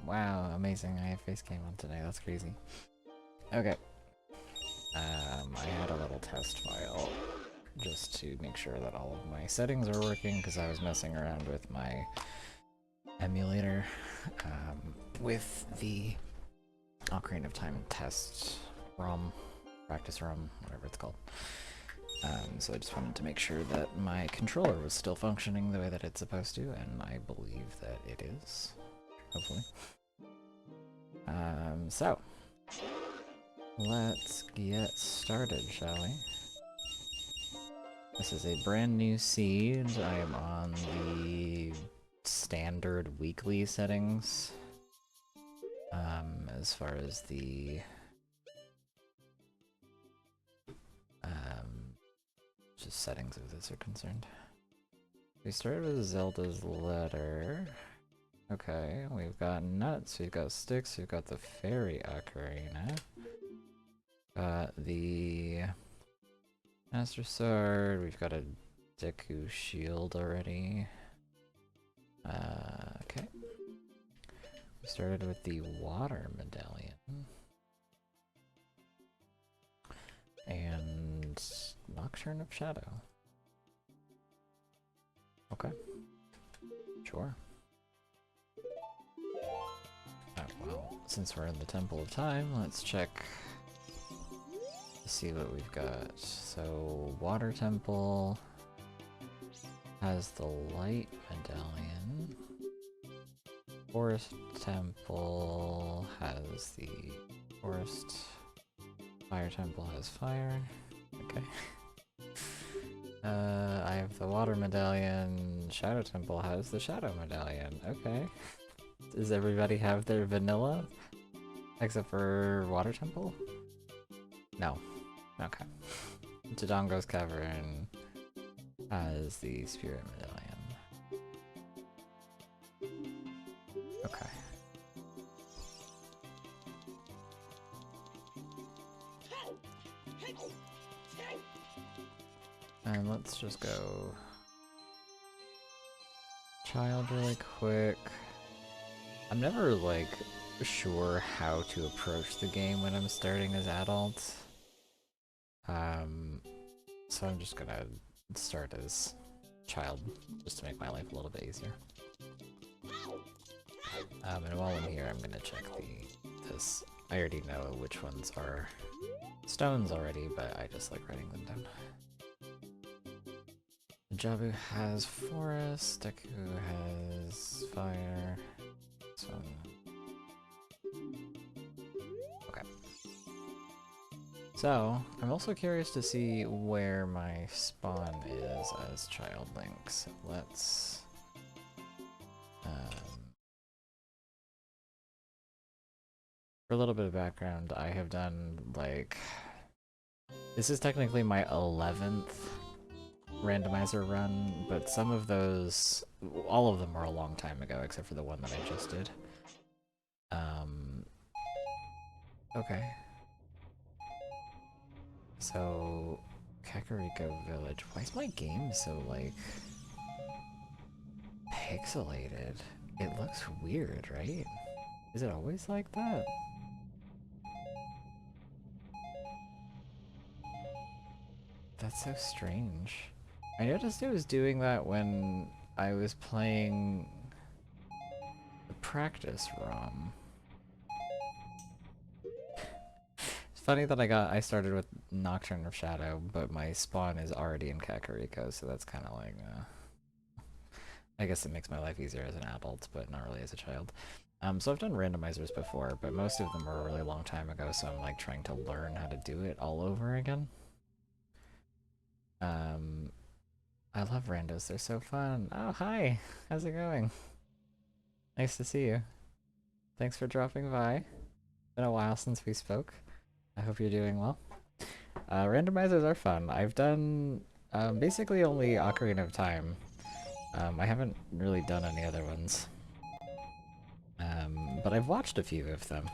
Wow, amazing. I have face cam on today. That's crazy. Okay. I had a little test file just to make sure that all of my settings are working because I was messing around with my emulator with the Ocarina of Time test ROM, practice ROM, whatever it's called. So I just wanted to make sure that my controller was still functioning the way that it's supposed to, and I believe that it is, hopefully. So let's get started, shall we? This is a brand new seed. I am on the standard weekly settings. As far as the just settings of this are concerned. We started with Zelda's letter. Okay, we've got nuts, we've got sticks, we've got the fairy ocarina. Got the Master Sword, we've got a Deku shield already. Okay. We started with the water medallion. And Nocturne of Shadow. Okay. Sure. Oh, well, since we're in the Temple of Time, let's check to see what we've got. So, Water Temple has the Light Medallion. Forest Temple has the Forest. Fire Temple has fire. Okay. I have the Water Medallion. Shadow Temple has the Shadow Medallion. Okay. Does everybody have their vanilla? Except for Water Temple? No. Okay. Dodongo's Cavern has the Spirit Medallion. Okay. And let's just go child really quick. I'm never, like, sure how to approach the game when I'm starting as adult. So I'm just gonna start as child, just to make my life a little bit easier. And while I'm here, I'm gonna check this. I already know which ones are stones already, but I just like writing them down. Jabu has forest, Deku has fire, so... Okay. So, I'm also curious to see where my spawn is as Child Link, so let's... for a little bit of background, I have done, like... This is technically my 11th randomizer run, but some of those, all of them were a long time ago, except for the one that I just did. Okay. So, Kakariko Village. Why is my game so, like, pixelated? It looks weird, right? Is it always like that? That's so strange. I noticed it was doing that when I was playing the practice ROM. It's funny that I started with Nocturne of Shadow, but my spawn is already in Kakariko, so that's kind of like, I guess it makes my life easier as an adult, but not really as a child. So I've done randomizers before, but most of them were a really long time ago, so I'm like trying to learn how to do it all over again. I love randos, they're so fun. Oh, hi! How's it going? Nice to see you. Thanks for dropping by. Been a while since we spoke. I hope you're doing well. Randomizers are fun. I've done basically only Ocarina of Time. I haven't really done any other ones. But I've watched a few of them.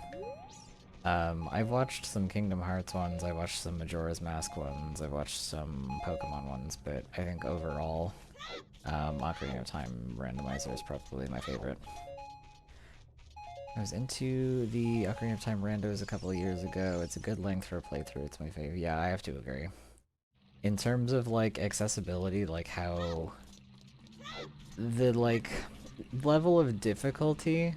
I've watched some Kingdom Hearts ones, I watched some Majora's Mask ones, I've watched some Pokemon ones, but I think overall, Ocarina of Time Randomizer is probably my favorite. I was into the Ocarina of Time randos a couple of years ago. It's a good length for a playthrough. It's my favorite. Yeah, I have to agree. In terms of, like, accessibility, like, how the, like, level of difficulty,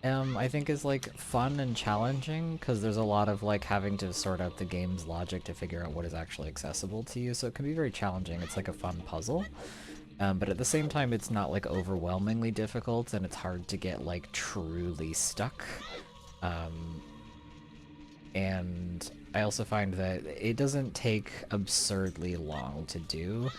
I think is, like, fun and challenging, because there's a lot of, like, having to sort out the game's logic to figure out what is actually accessible to you, so it can be very challenging. It's like a fun puzzle. But at the same time, it's not, like, overwhelmingly difficult, and it's hard to get, like, truly stuck. And I also find that it doesn't take absurdly long to do,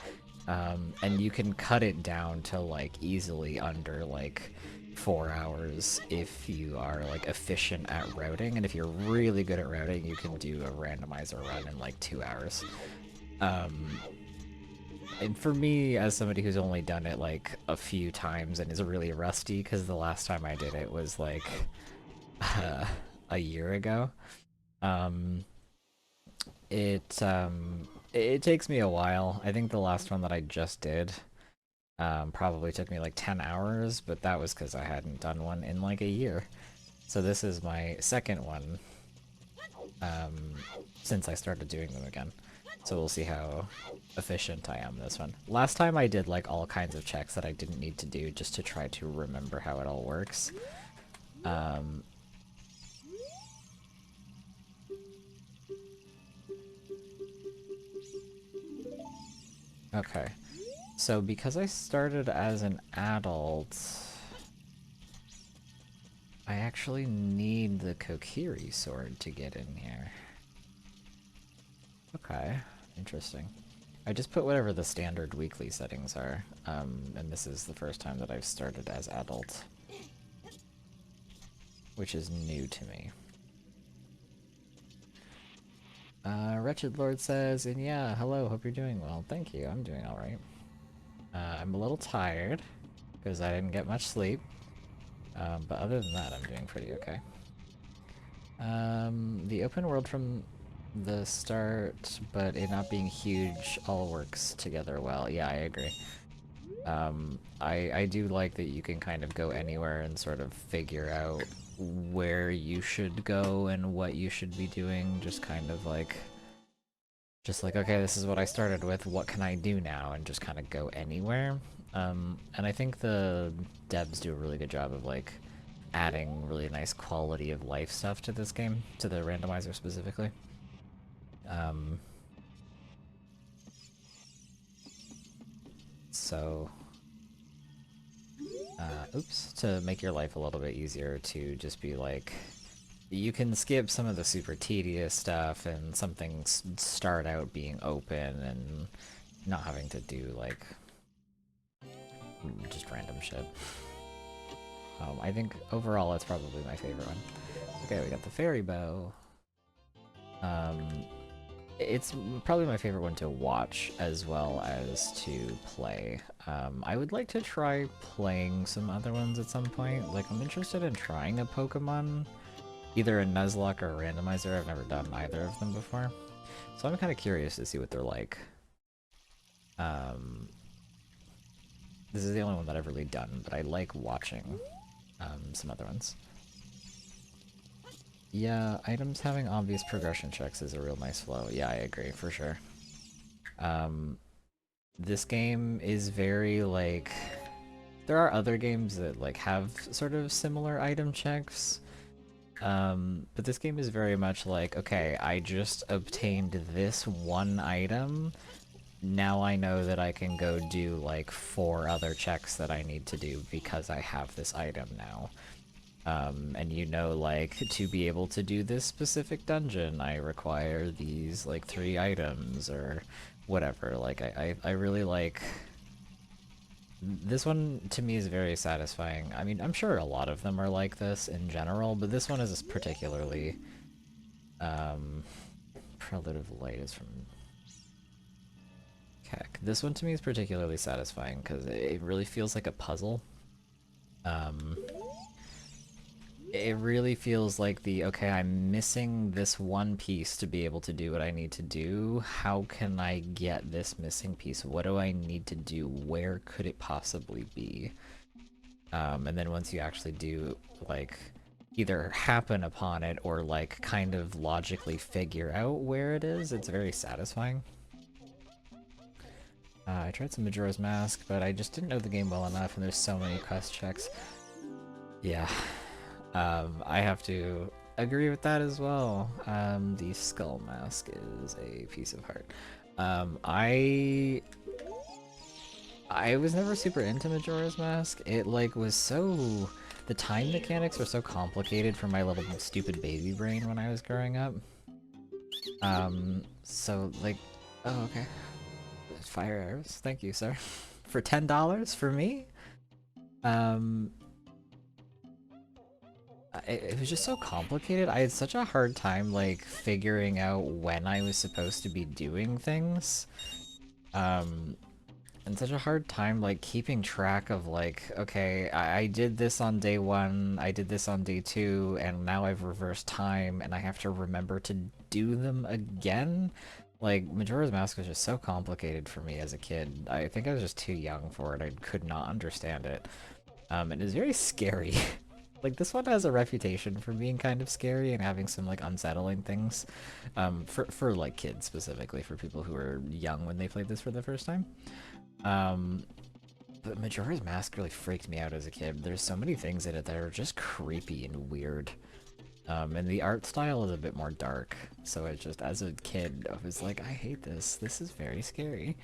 and you can cut it down to, like, easily under, like, 4 hours if you are, like, efficient at routing, and if you're really good at routing, you can do a randomizer run in, like, 2 hours. And for me, as somebody who's only done it, like, a few times and is really rusty, because the last time I did it was, like, a year ago, it takes me a while. I think the last one that I just did, probably took me, like, 10 hours, but that was because I hadn't done one in, like, a year. So this is my second one, since I started doing them again. So we'll see how efficient I am this one. Last time I did, like, all kinds of checks that I didn't need to do just to try to remember how it all works. Okay. So because I started as an adult, I actually need the Kokiri sword to get in here. Okay, interesting. I just put whatever the standard weekly settings are, and this is the first time that I've started as adult, which is new to me. Wretched Lord says, and yeah, hello, hope you're doing well. Thank you, I'm doing alright. I'm a little tired, because I didn't get much sleep, but other than that, I'm doing pretty okay. The open world from the start, but it not being huge, all works together well. Yeah, I agree. I do like that you can kind of go anywhere and sort of figure out where you should go and what you should be doing, just kind of like, okay, this is what I started with, what can I do now, and just kind of go anywhere. And I think the devs do a really good job of, like, adding really nice quality of life stuff to this game, to the randomizer specifically. So, oops, to make your life a little bit easier to just be like, you can skip some of the super tedious stuff and some things start out being open and not having to do, like, just random shit. I think overall it's probably my favorite one. Okay, we got the fairy bow. It's probably my favorite one to watch as well as to play. I would like to try playing some other ones at some point. Like, I'm interested in trying a Pokemon, either a Nuzlocke or a Randomizer. I've never done either of them before. So I'm kind of curious to see what they're like. This is the only one that I've really done, but I like watching some other ones. Yeah, items having obvious progression checks is a real nice flow. Yeah, I agree, for sure. This game is very, like... There are other games that, like, have sort of similar item checks, but this game is very much like, okay, I just obtained this one item, now I know that I can go do, like, 4 other checks that I need to do because I have this item now. And you know, like, to be able to do this specific dungeon, I require these, like, 3 items, or whatever. Like, I really like... This one, to me, is very satisfying. I mean, I'm sure a lot of them are like this in general, but this one is particularly... Prelude of Light is from... Keck. This one, to me, is particularly satisfying, because it really feels like a puzzle. It really feels like okay, I'm missing this one piece to be able to do what I need to do. How can I get this missing piece? What do I need to do? Where could it possibly be? And then once you actually do, like, either happen upon it or, like, kind of logically figure out where it is, it's very satisfying. I tried some Majora's Mask, but I just didn't know the game well enough, and there's so many quest checks. Yeah. I have to agree with that as well. The Skull Mask is a piece of heart. I was never super into Majora's Mask. It, like, was so... The time mechanics were so complicated for my little stupid baby brain when I was growing up. So, like... Oh, okay. Fire arrows. Thank you, sir. For $10 for me? It was just so complicated. I had such a hard time, like, figuring out when I was supposed to be doing things. And such a hard time, like, keeping track of, like, okay, I did this on day 1, I did this on day 2, and now I've reversed time, and I have to remember to do them again? Like, Majora's Mask was just so complicated for me as a kid. I think I was just too young for it. I could not understand it. It is very scary. Like, this one has a reputation for being kind of scary and having some, like, unsettling things. For like, kids specifically, for people who were young when they played this for the first time. But Majora's Mask really freaked me out as a kid. There's so many things in it that are just creepy and weird. And the art style is a bit more dark. So it just, as a kid, I was like, I hate this. This is very scary.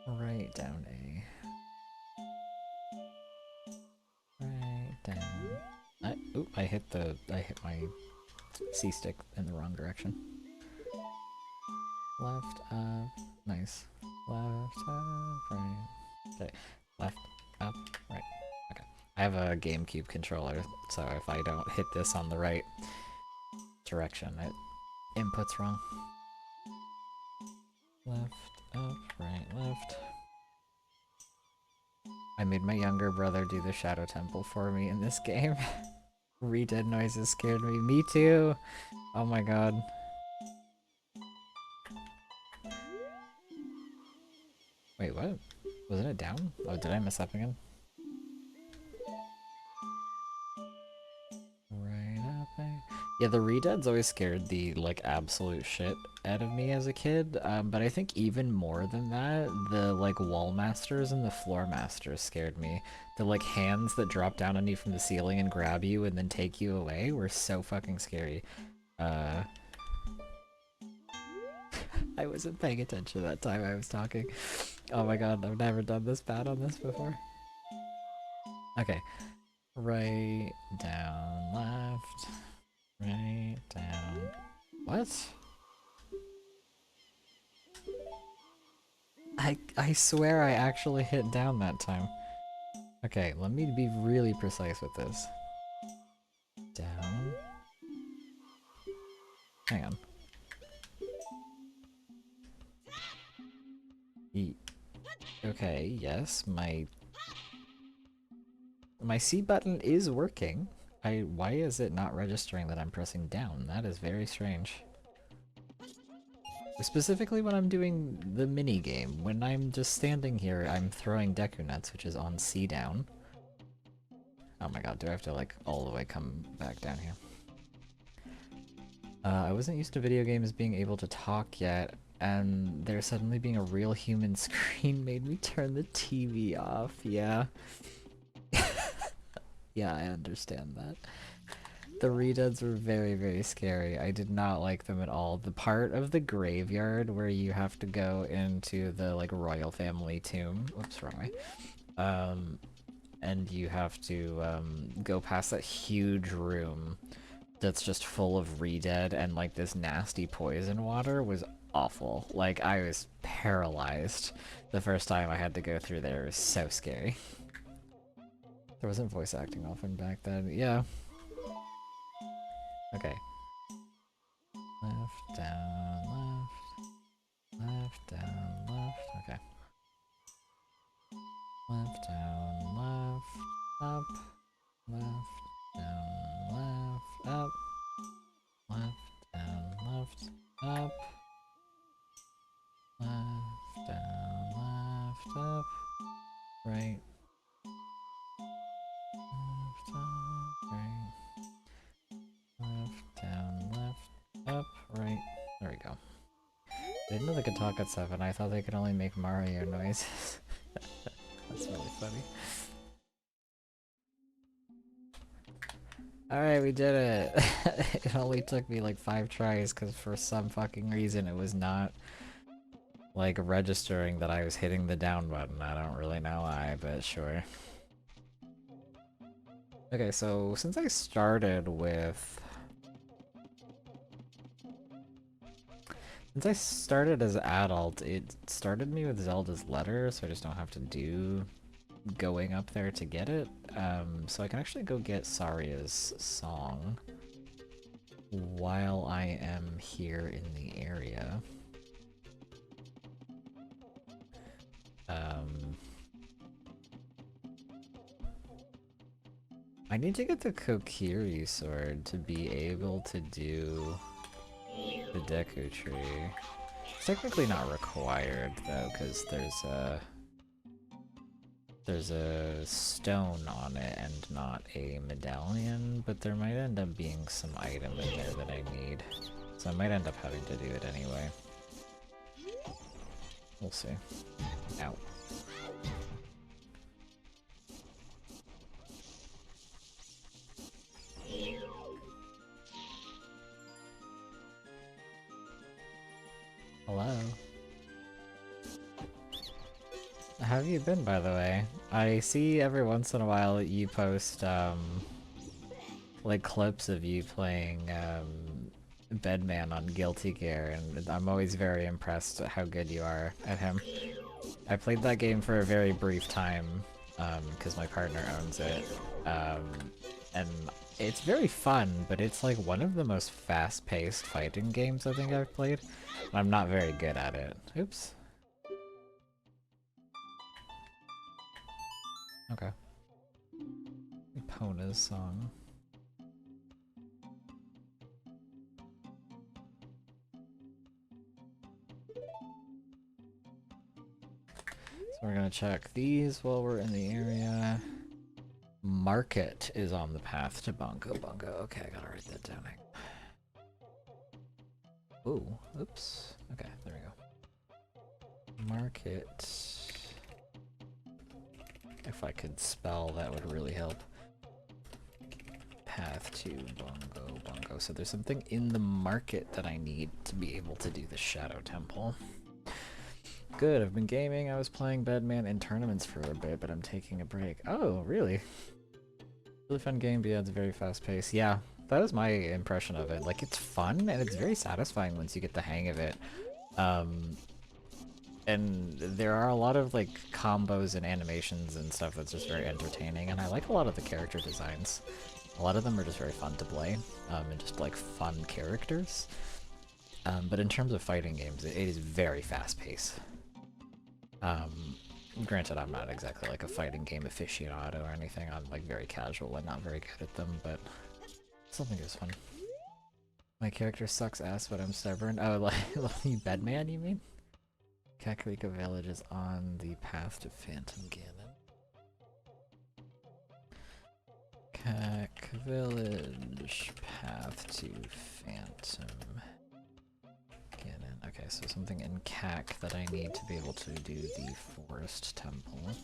Right down A. Right down. Oop, I hit my C stick in the wrong direction. Left, up, nice. Left, up, right. Okay, left, up, right. Okay. I have a GameCube controller, so if I don't hit this on the right direction, it input's wrong. Left, up, right, left. I made my younger brother do the Shadow Temple for me in this game. Re-dead noises scared me. Me too! Oh my god. Wait, what? Wasn't it down? Oh, did I mess up again? Right up there. Yeah, the re-deads always scared the, like, absolute shit out of me as a kid, but I think even more than that, the, like, wall masters and the floor masters scared me. The, like, hands that drop down on you from the ceiling and grab you and then take you away were so fucking scary. I wasn't paying attention that time I was talking. Oh my god, I've never done this bad on this before. Okay. Right, down, left. Right, down. What? I swear I actually hit down that time. Okay, let me be really precise with this. Down. Hang on. Okay, yes, my C button is working. Why is it not registering that I'm pressing down? That is very strange. Specifically when I'm doing the mini game. When I'm just standing here, I'm throwing Deku Nuts, which is on C down. Oh my god, do I have to, like, all the way come back down here? I wasn't used to video games being able to talk yet, and there suddenly being a real human screen made me turn the TV off. Yeah. Yeah, I understand that. The re-deads were very, very scary. I did not like them at all. The part of the graveyard where you have to go into the, like, royal family tomb. Whoops, wrong way. And you have to go past that huge room that's just full of re-dead and, like, this nasty poison water was awful. Like, I was paralyzed the first time I had to go through there. It was so scary. There wasn't voice acting often back then. Yeah. Okay. Left, down, left. Left, down, left. Okay. Left, down, left. Up. Left, down, left. Up. Left, down, left. Up. Left, down, left. Up. didn't know they could talk at 7. I thought they could only make Mario noises. That's really funny. Alright, we did it! It only took me like 5 tries because for some fucking reason it was not like registering that I was hitting the down button. I don't really know why, but sure. Okay, so since I started with... Since I started as adult, it started me with Zelda's letter, so I just don't have to do going up there to get it. So I can actually go get Saria's song while I am here in the area. I need to get the Kokiri sword to be able to do the Deku Tree. It's technically not required though, because there's a stone on it and not a medallion, but there might end up being some item in there that I need. So I might end up having to do it anyway. We'll see. Ow. Hello. How have you been, by the way? I see every once in a while that you post, like clips of you playing, Bedman on Guilty Gear, and I'm always very impressed at how good you are at him. I played that game for a very brief time, because my partner owns it, and it's very fun, but it's like one of the most fast-paced fighting games I think I've played. I'm not very good at it. Oops. Okay. Epona's song. So we're gonna check these while we're in the area. Market is on the path to Bongo Bongo. Okay, I gotta write that down. Ooh, oops. Okay, there we go. Market. If I could spell, that would really help. Path to Bongo Bongo. So there's something in the market that I need to be able to do the Shadow Temple. Good, I've been gaming. I was playing Bedman in tournaments for a bit, but I'm taking a break. Oh, really? Really fun game, but yeah, it's very fast paced. Yeah, that was my impression of it. Like, it's fun, and it's very satisfying once you get the hang of it. And there are a lot of, like, combos and animations and stuff that's just very entertaining, and I like a lot of the character designs. A lot of them are just very fun to play, and just, like, fun characters. But in terms of fighting games, it is very fast paced. Granted, I'm not exactly like a fighting game aficionado or anything. I'm like very casual and not very good at them, but something is fun. My character sucks ass, but I'm stubborn. Oh, like Bedman, you mean? Kakariko Village is on the path to Phantom Ganon. Kak Village, path to Phantom Ganon. Okay, so something in Kak that I need to be able to do the Forest Temple.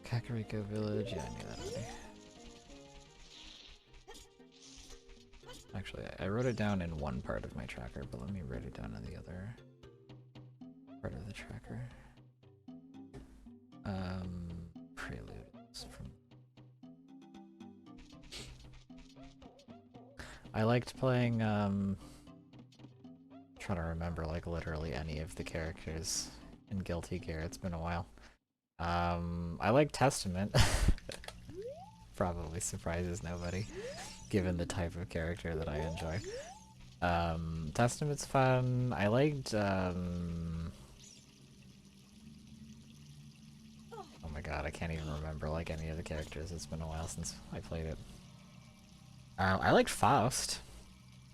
Kakariko Village, yeah, I knew that already. Actually, I wrote it down in one part of my tracker, but let me write it down in the other part of the tracker. Preludes from... I liked playing, trying to remember, like, literally any of the characters in Guilty Gear. It's been a while. I like Testament. Probably surprises nobody, given the type of character that I enjoy. Testament's fun. I liked, oh my god, I can't even remember, like, any of the characters. It's been a while since I played it. I liked Faust.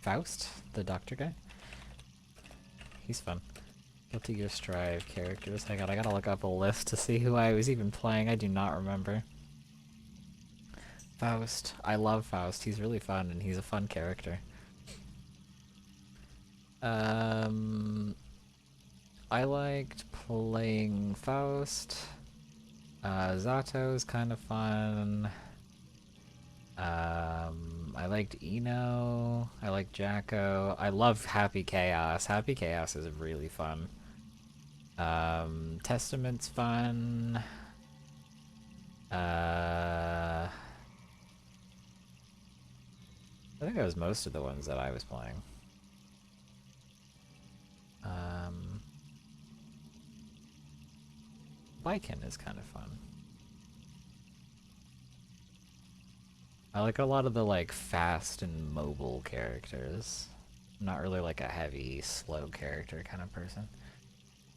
Faust? The doctor guy? He's fun. Guilty Gear Strive characters. Hang on, I gotta look up a list to see who I was even playing. I do not remember. Faust. I love Faust. He's really fun and he's a fun character. I liked playing Faust. Zato's kind of fun. I liked Eno. I like Jacko. I love Happy Chaos. Happy Chaos is really fun. Testament's fun. I think that was most of the ones that I was playing. Biken is kind of fun. I like a lot of the like fast and mobile characters. I'm not really like a heavy, slow character kind of person.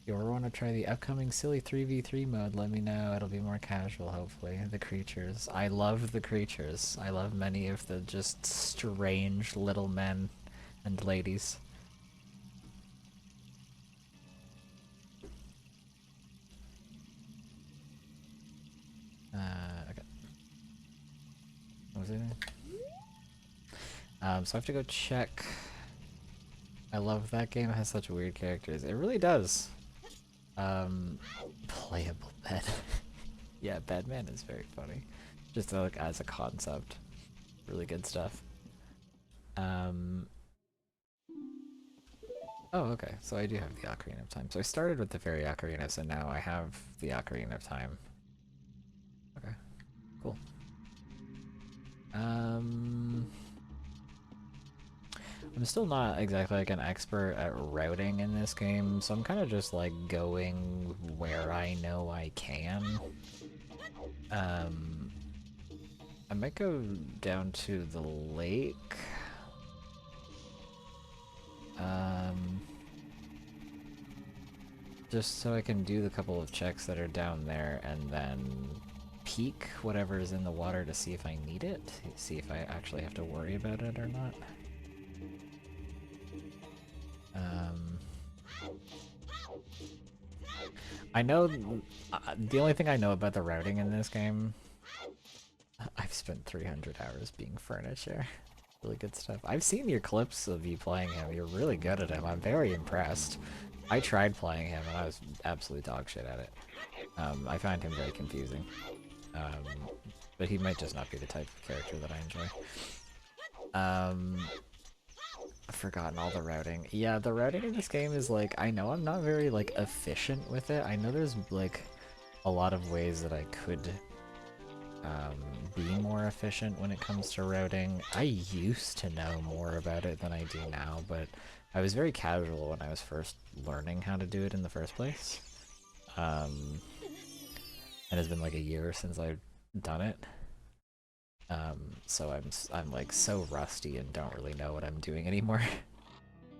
If you ever want to try the upcoming silly 3v3 mode, let me know. It'll be more casual, hopefully. The creatures. I love the creatures. I love many of the just strange little men and ladies. Okay. What was it? So I have to go check. I love that game. It has such weird characters. It really does. Playable bed. Yeah, Bedman is very funny. Just like as a concept. Really good stuff. Oh, okay. So I do have the Ocarina of Time. So I started with the Fairy Ocarina, so now I have the Ocarina of Time. Okay. Cool. I'm still not exactly like an expert at routing in this game, so I'm kind of just like going where I know I can. I might go down to the lake. Just so I can do the couple of checks that are down there and then peek whatever is in the water to see if I need it, see if I actually have to worry about it or not. I know the only thing I know about the routing in this game, I've spent 300 hours being furniture. Really good stuff. I've seen your clips of you playing him. You're really good at him. I'm very impressed. I tried playing him and I was absolute dog shit at it. I find him very confusing. But he might just not be the type of character that I enjoy. I've forgotten all the routing. Yeah, the routing in this game is like, I know I'm not very like efficient with it. I know there's like a lot of ways that I could be more efficient when it comes to routing. I used to know more about it than I do now, but I was very casual when I was first learning how to do it in the first place. And it's been like a year since I've done it. So I'm like so rusty and don't really know what I'm doing anymore.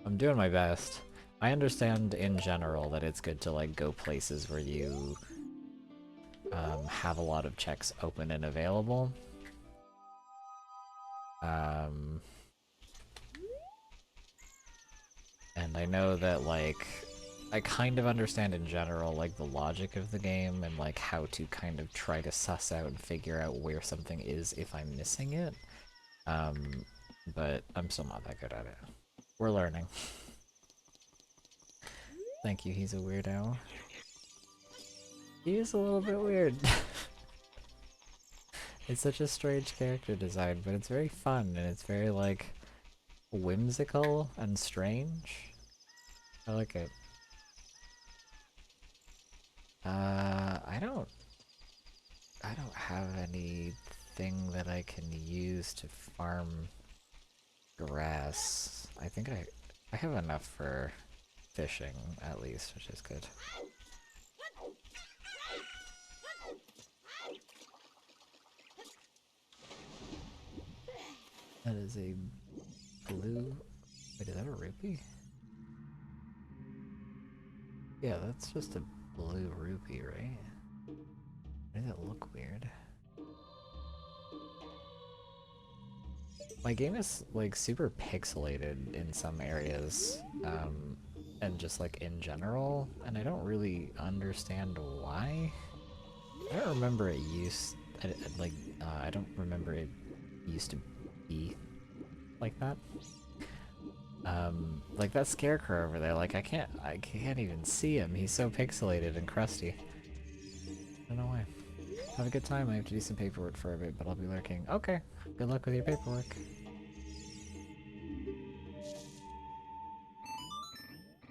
I'm doing my best. I understand in general that it's good to like go places where you have a lot of checks open and available. And I know that like I kind of understand in general like the logic of the game and like how to kind of try to suss out and figure out where something is if I'm missing it. But I'm still not that good at it. We're learning. Thank you, he's a weirdo. He is a little bit weird. It's such a strange character design, but it's very fun and it's very like whimsical and strange. I like it. I don't have anything that I can use to farm grass. I think I have enough for fishing at least, which is good. That is a blue... Wait, is that a rupee? Yeah, that's just a blue rupee, right? Why does it look weird? My game is like super pixelated in some areas, and just like in general, and I don't really understand why. I don't remember it I don't remember it used to be like that. Like that scarecrow over there, like I can't even see him. He's so pixelated and crusty. I don't know why. Have a good time. I have to do some paperwork for a bit, but I'll be lurking. Okay. Good luck with your paperwork.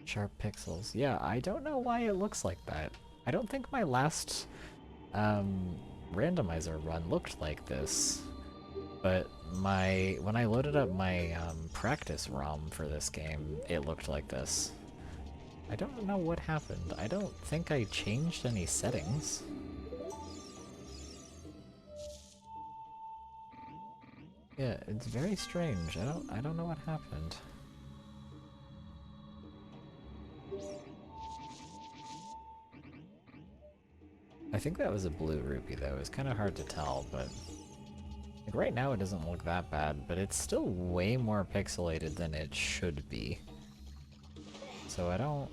Sharp pixels. Yeah, I don't know why it looks like that. I don't think my last randomizer run looked like this. But when I loaded up my practice ROM for this game, it looked like this. I don't know what happened. I don't think I changed any settings. Yeah, it's very strange. I don't know what happened. I think that was a blue rupee though. It's kind of hard to tell, but like right now it doesn't look that bad, but it's still way more pixelated than it should be. So I don't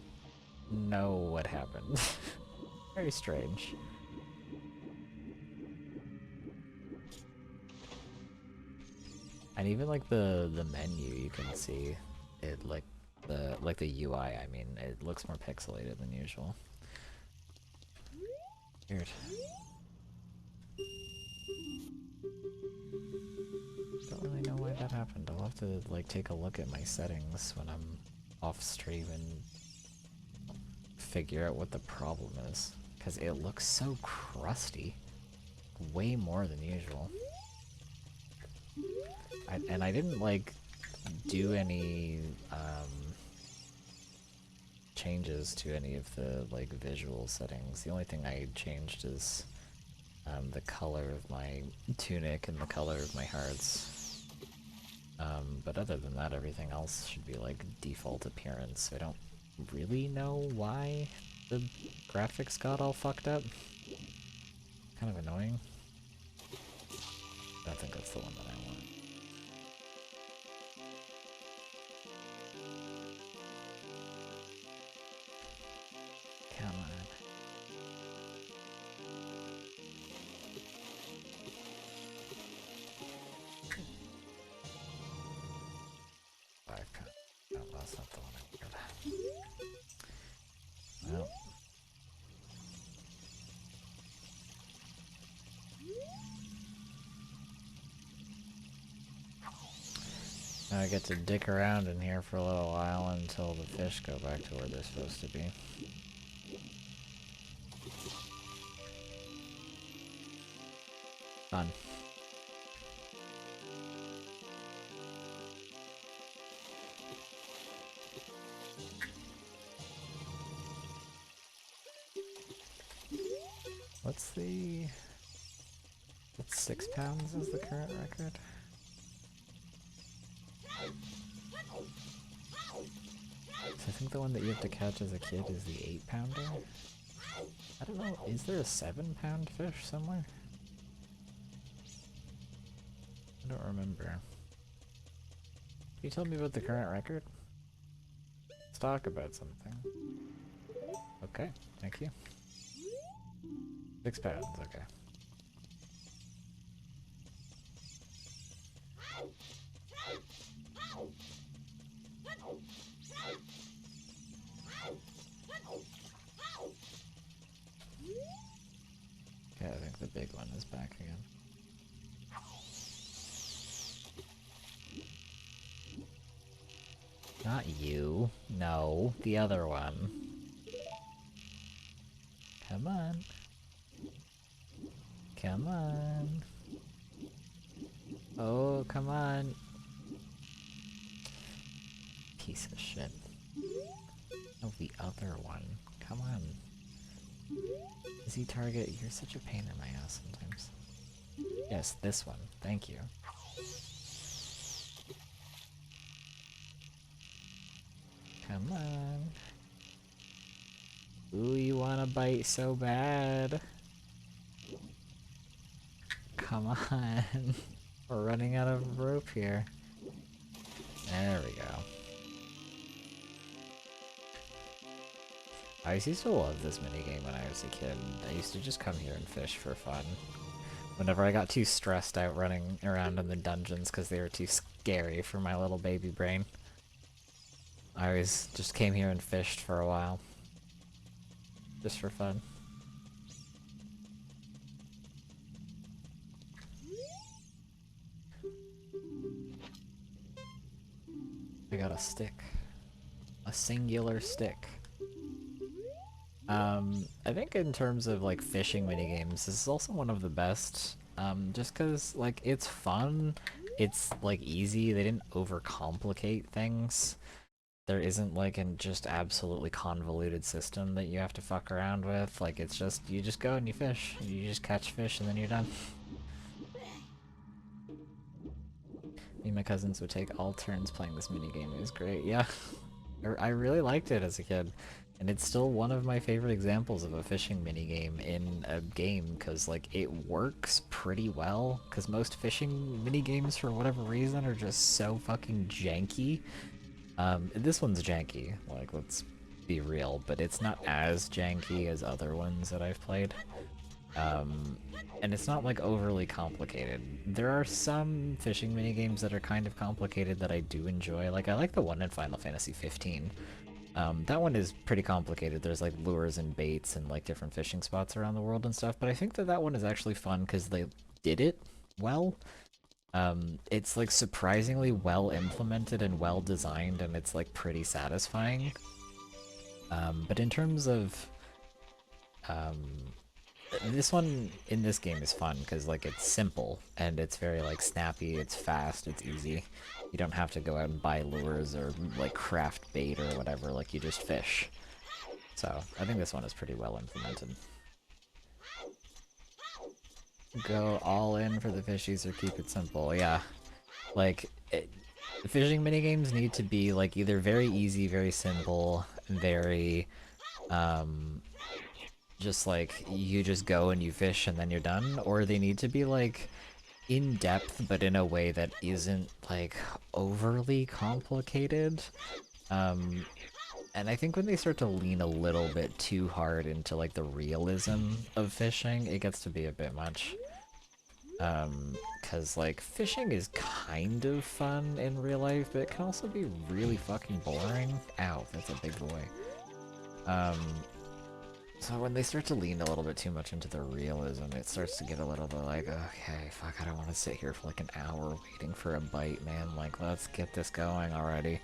know what happened. Very strange. And even like the menu, you can see it like the UI. I mean, it looks more pixelated than usual. Weird. Don't really know why that happened. I'll have to like take a look at my settings when I'm off stream and figure out what the problem is. Because it looks so crusty. Way more than usual. And I didn't like do any changes to any of the like visual settings. The only thing I changed is the color of my tunic and the color of my hearts. But other than that, everything else should be like default appearance. I don't really know why the graphics got all fucked up. Kind of annoying. I don't think that's the one that I want. Come on. No, that's not the one I wanted. Well. Now I get to dick around in here for a little while until the fish go back to where they're supposed to be. Fun. What's 6 pounds is the current record? So I think the one that you have to catch as a kid is the 8 pounder? I don't know, is there a 7 pound fish somewhere? I don't remember. Can you tell me about the current record? Let's talk about something. Okay, thank you. 6 pounds, okay. Okay, I think the big one is back again. Not you. No, the other one. Come on. Come on. Oh, come on. Piece of shit. Oh, the other one. Come on. Z target, you're such a pain in my ass sometimes. Yes, this one. Thank you. Come on. Ooh, you wanna bite so bad. Come on. We're running out of rope here. There we go. I used to love this minigame when I was a kid. I used to just come here and fish for fun. Whenever I got too stressed out running around in the dungeons because they were too scary for my little baby brain, I always just came here and fished for a while. Just for fun. I got a stick. A singular stick. I think in terms of like fishing minigames, this is also one of the best. Just cause like it's fun, it's like easy, they didn't overcomplicate things. There isn't like an just absolutely convoluted system that you have to fuck around with. Like it's just, you just go and you fish. You just catch fish and then you're done. Me and my cousins would take all turns playing this minigame. It was great, yeah. I really liked it as a kid. And it's still one of my favorite examples of a fishing minigame in a game, because like it works pretty well, because most fishing minigames for whatever reason are just so fucking janky. This one's janky, like let's be real, but it's not as janky as other ones that I've played. And it's not like overly complicated. There are some fishing minigames that are kind of complicated that I do enjoy. Like I like the one in Final Fantasy 15. That one is pretty complicated. There's like lures and baits and like different fishing spots around the world and stuff, but I think that that one is actually fun because they did it well. It's like surprisingly well implemented and well designed, and it's like pretty satisfying. But in terms of this one in this game is fun because like it's simple and it's very like snappy, it's fast, it's easy. You don't have to go out and buy lures or like craft bait or whatever, like you just fish. So I think this one is pretty well implemented. Go all in for the fishies or keep it simple, yeah. Like, the fishing minigames need to be like either very easy, very simple, very, just like you just go and you fish and then you're done, or they need to be like in depth but in a way that isn't like overly complicated. And I think when they start to lean a little bit too hard into like the realism of fishing, it gets to be a bit much. Cause like fishing is kind of fun in real life, but it can also be really fucking boring. Ow, that's a big boy. So when they start to lean a little bit too much into the realism, it starts to get a little bit like, okay, fuck, I don't want to sit here for like an hour waiting for a bite, man. Like, let's get this going already.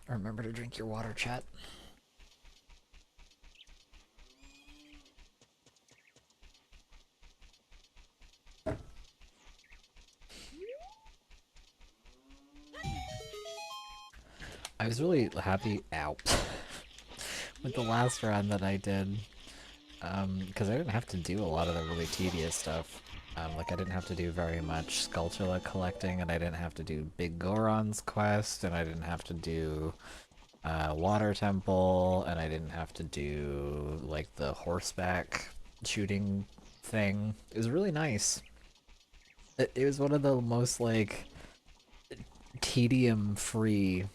Remember to drink your water, chat. I was really happy out with the last run that I did, because I didn't have to do a lot of the really tedious stuff. Like I didn't have to do very much Skulltula collecting, and I didn't have to do Big Goron's quest, and I didn't have to do Water Temple, and I didn't have to do like the horseback shooting thing. It was really nice. It was one of the most like tedium-free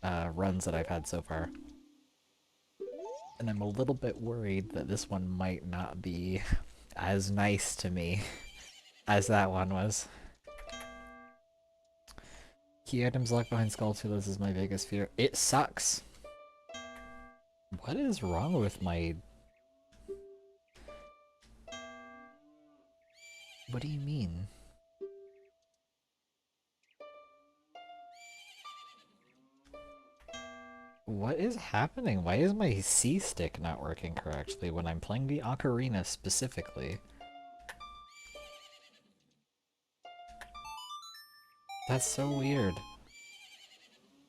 runs that I've had so far. And I'm a little bit worried that this one might not be as nice to me as that one was. Key items locked behind Skulltulas is my biggest fear. It sucks! What is wrong with my... What do you mean? What is happening? Why is my C-stick not working correctly when I'm playing the Ocarina specifically? That's so weird.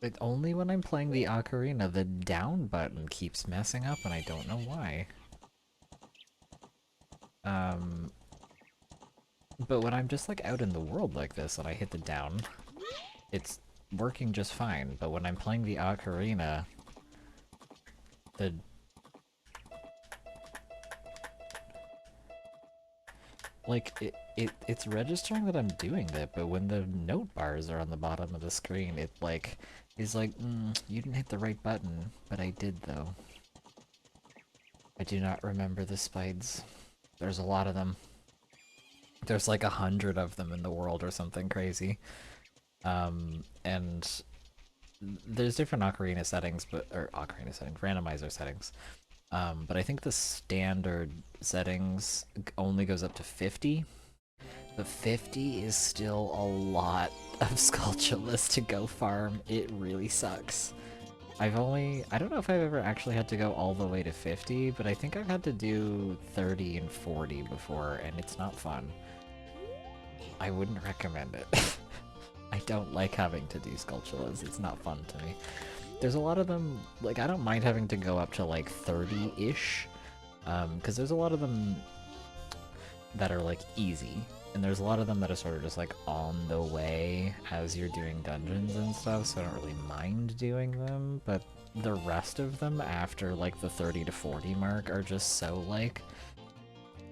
But only when I'm playing the Ocarina, the down button keeps messing up and I don't know why. But when I'm just like out in the world like this and I hit the down, it's working just fine. But when I'm playing the Ocarina, the... Like, it's registering that I'm doing that, but when the note bars are on the bottom of the screen, it like is like, you didn't hit the right button, but I did though. I do not remember the spides. There's a lot of them. There's like 100 of them in the world or something crazy. And there's different Ocarina settings, randomizer settings. But I think the standard settings only goes up to 50. But 50 is still a lot of Skulltulas to go farm. It really sucks. I don't know if I've ever actually had to go all the way to 50, but I think I've had to do 30 and 40 before, and it's not fun. I wouldn't recommend it. I don't like having to do Skulltulas, it's not fun to me. There's a lot of them, like, I don't mind having to go up to like 30-ish, because there's a lot of them that are like easy, and there's a lot of them that are sort of just like on the way as you're doing dungeons and stuff, so I don't really mind doing them, but the rest of them after like the 30 to 40 mark are just so like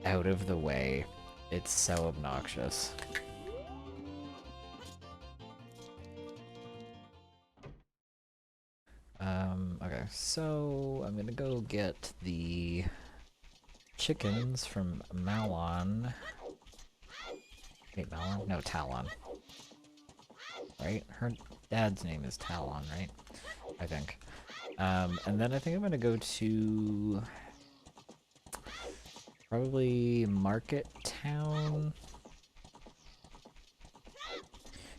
out of the way. It's so obnoxious. Okay, so I'm gonna go get the chickens from Malon. Wait, Malon? No, Talon. Right? Her dad's name is Talon, right? I think. And then I think I'm gonna go to probably Market Town,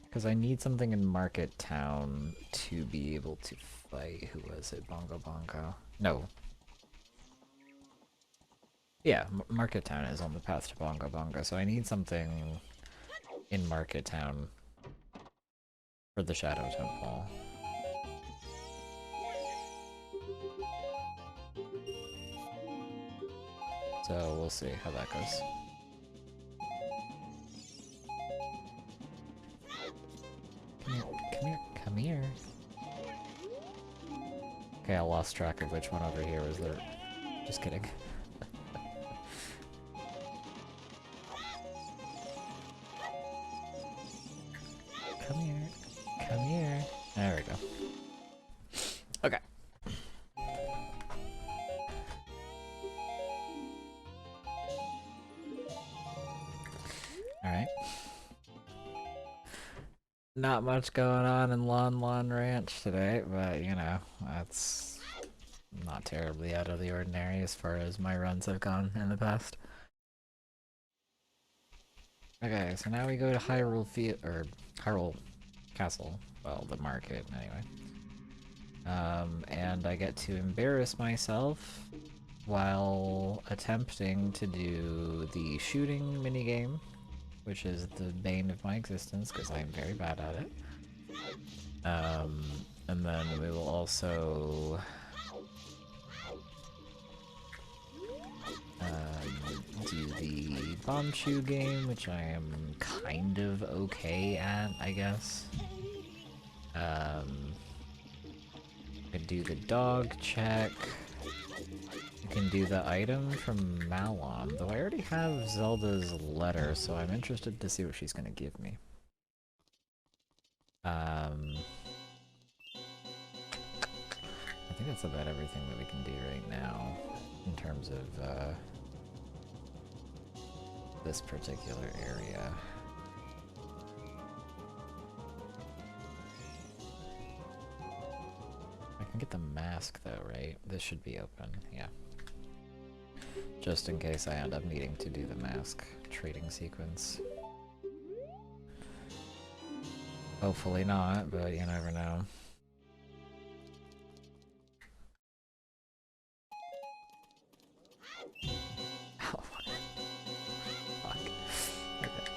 because I need something in Market Town to be able to fight. Who was it? Bongo Bongo? No. Yeah, Market Town is on the path to Bongo Bongo, so I need something in Market Town for the Shadow Temple. So we'll see how that goes. Come here, come here, come here. Okay, I lost track of which one over here was there. Just kidding. Come here, come here. There we go. Okay. Alright. Not much going on in Lon Ranch today, but you know, that's not terribly out of the ordinary as far as my runs have gone in the past. Okay, so now we go to Hyrule Castle. Well, the market, anyway. And I get to embarrass myself while attempting to do the shooting minigame, which is the bane of my existence because I'm very bad at it. And then we will also do the Bombchu game, which I am kind of okay at, I guess. I can do the dog check. You can do the item from Malon, though I already have Zelda's letter, so I'm interested to see what she's gonna give me. I think that's about everything that we can do right now in terms of this particular area. I can get the mask though, right? This should be open, yeah. Just in case I end up needing to do the mask trading sequence. Hopefully not, but you never know. Oh, fuck. Okay.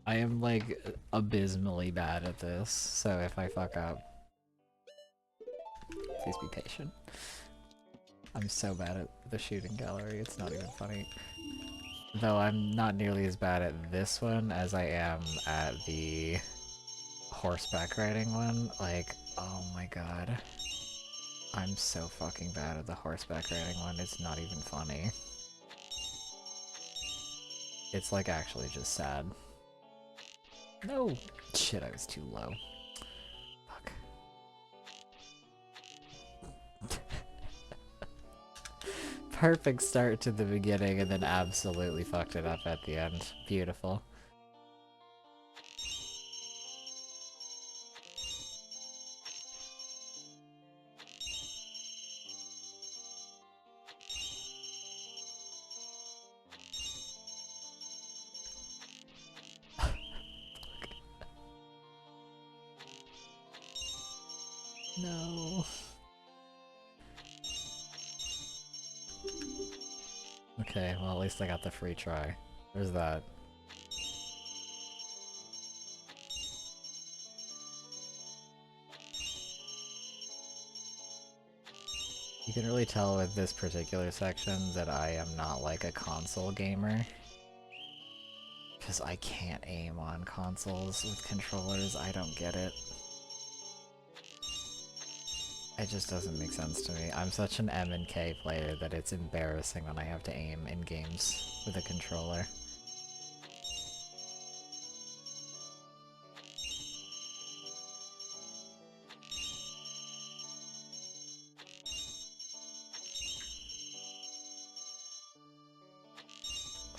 I am like abysmally bad at this, so if I fuck up, please be patient. I'm so bad at the shooting gallery, it's not even funny. Though I'm not nearly as bad at this one as I am at the horseback riding one. Like, oh my god. I'm so fucking bad at the horseback riding one, it's not even funny. It's like actually just sad. No! Shit, I was too low. Fuck. Perfect start to the beginning and then absolutely fucked it up at the end. Beautiful. No. Okay, well at least I got the free try. There's that. You can really tell with this particular section that I am not like a console gamer. Because I can't aim on consoles with controllers, I don't get it. It just doesn't make sense to me. I'm such an M and K player that it's embarrassing when I have to aim in games with a controller.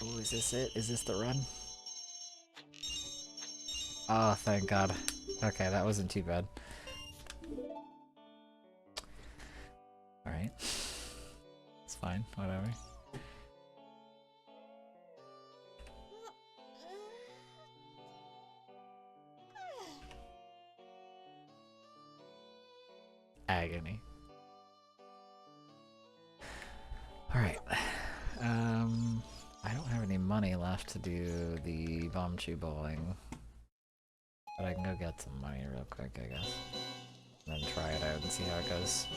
Oh, is this it? Is this the run? Oh, thank God. Okay, that wasn't too bad. Alright. It's fine, whatever. Agony. Alright. I don't have any money left to do the bomb chew bowling. But I can go get some money real quick, I guess. And then try it out and see how it goes.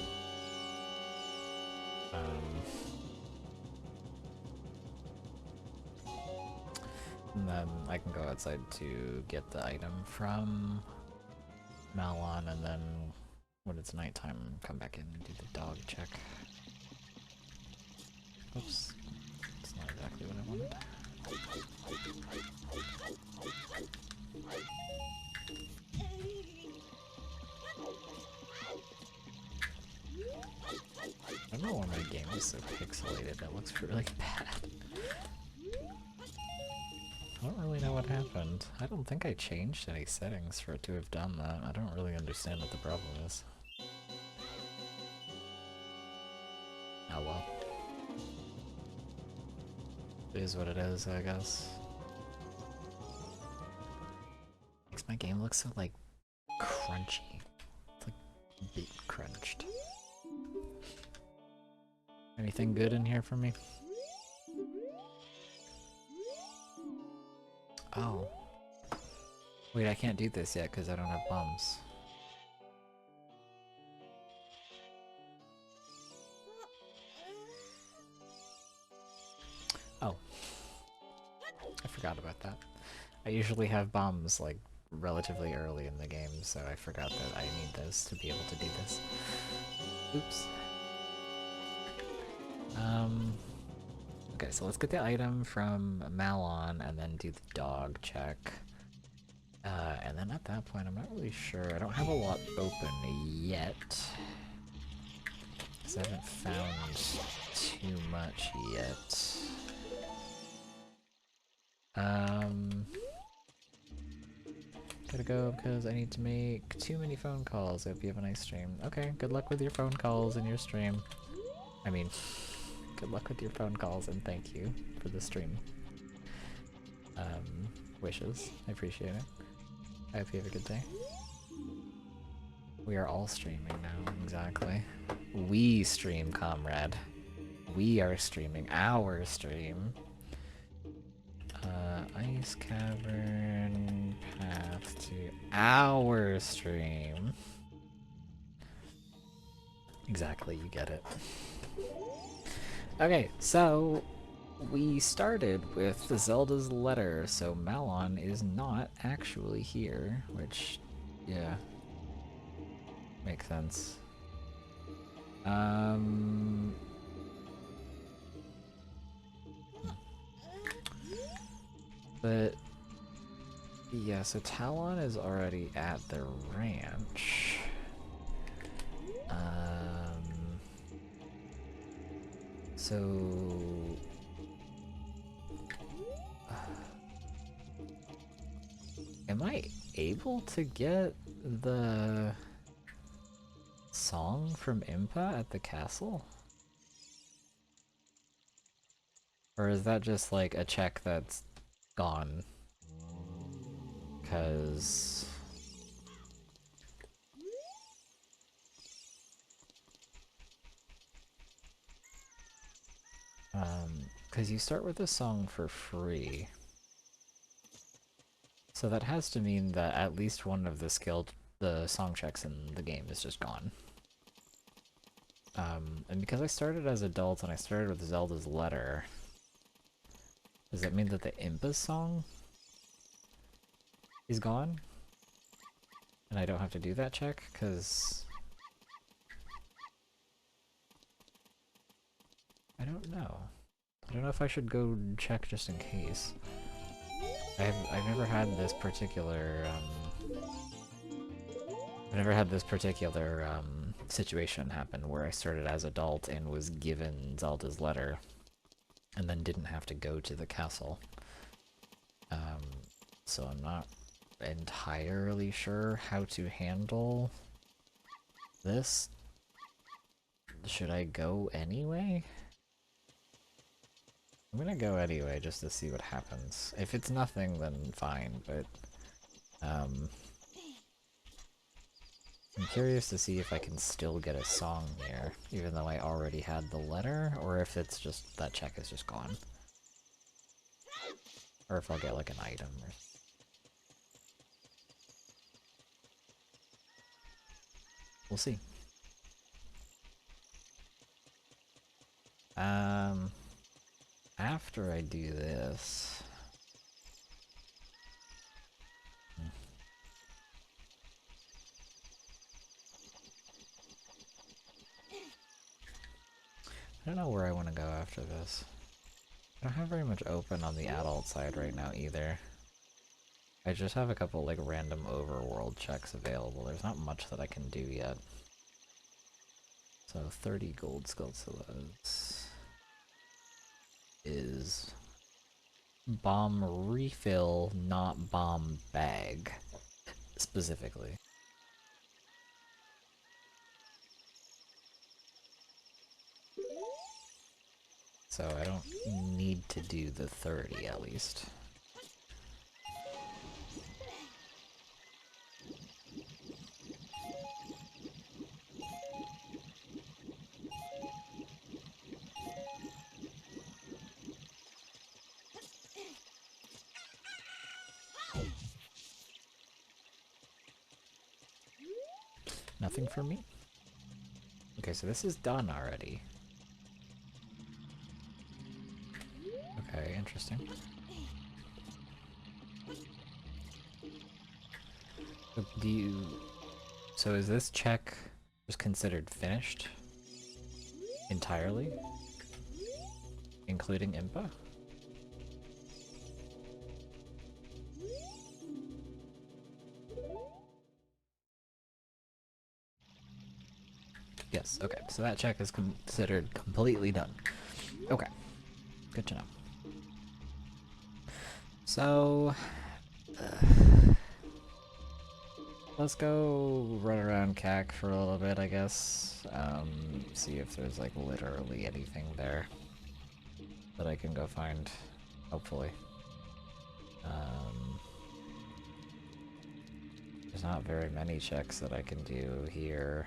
And then I can go outside to get the item from Malon, and then when it's nighttime, come back in and do the dog check. Oops. That's not exactly what I wanted. I don't know why my game is so pixelated, that looks really bad. I don't really know what happened. I don't think I changed any settings for it to have done that. I don't really understand what the problem is. Oh well. It is what it is, I guess. Makes my game look so, like, crunchy. It's like bit crunched. Anything good in here for me? Oh. Wait, I can't do this yet because I don't have bombs. Oh. I forgot about that. I usually have bombs, like, relatively early in the game, so I forgot that I need those to be able to do this. Oops. Okay, so let's get the item from Malon and then do the dog check. And then at that point, I'm not really sure. I don't have a lot open yet. Because I haven't found too much yet. Gotta go because I need to make too many phone calls. I hope you have a nice stream. Okay, good luck with your phone calls and your stream. I mean, good luck with your phone calls and thank you for the stream. Wishes. I appreciate it. I hope you have a good day. We are all streaming now, exactly. We stream, comrade. We are streaming our stream. Ice Cavern path to our stream. Exactly, you get it. Okay, so we started with the Zelda's letter, so Malon is not actually here, which, yeah, makes sense. But yeah, so Talon is already at the ranch. So am I able to get the song from Impa at the castle? Or is that just like a check that's gone? Cause because you start with a song for free. So that has to mean that at least one of the song checks in the game is just gone. And because I started as adult and I started with Zelda's Letter, does that mean that the Impa song is gone? And I don't have to do that check? Because I don't know. I don't know if I should go check just in case. I've never had this particular situation happen where I started as adult and was given Zelda's Letter and then didn't have to go to the castle. So I'm not entirely sure how to handle this. Should I go anyway? I'm gonna go anyway just to see what happens. If it's nothing, then fine, but I'm curious to see if I can still get a song here, even though I already had the letter, or if it's just that check is just gone. Or if I'll get like an item or... We'll see. After I do this... I don't know where I want to go after this. I don't have very much open on the adult side right now either. I just have a couple like random overworld checks available. There's not much that I can do yet. So 30 gold Skulltulas is bomb refill, not bomb bag, specifically. So I don't need to do the 30 at least. Nothing for me? Okay, so this is done already. Okay, interesting. So is this check just considered finished? Entirely? Including Impa? Yes, okay, so that check is considered completely done. Okay, good to know. So... let's go run around CAC for a little bit, I guess. See if there's like literally anything there that I can go find, hopefully. There's not very many checks that I can do here.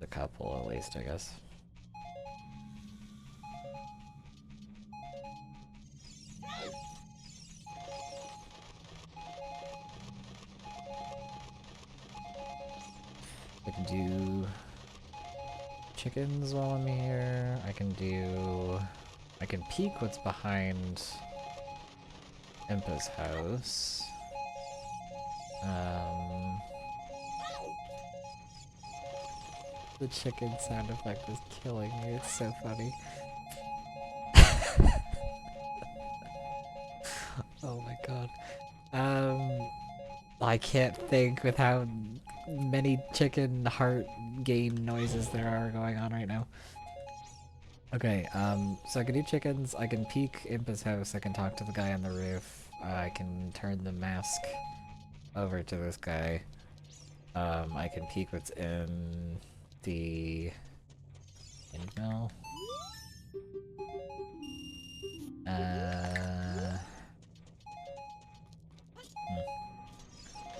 A couple at least, I guess. I can do chickens while I'm here. I can peek what's behind Impa's house. The chicken sound effect is killing me, it's so funny. Oh my god. I can't think with how many chicken heart gain noises there are going on right now. Okay, so I can do chickens, I can peek Impa's house, I can talk to the guy on the roof, I can turn the mask over to this guy. I can peek what's in the windmill.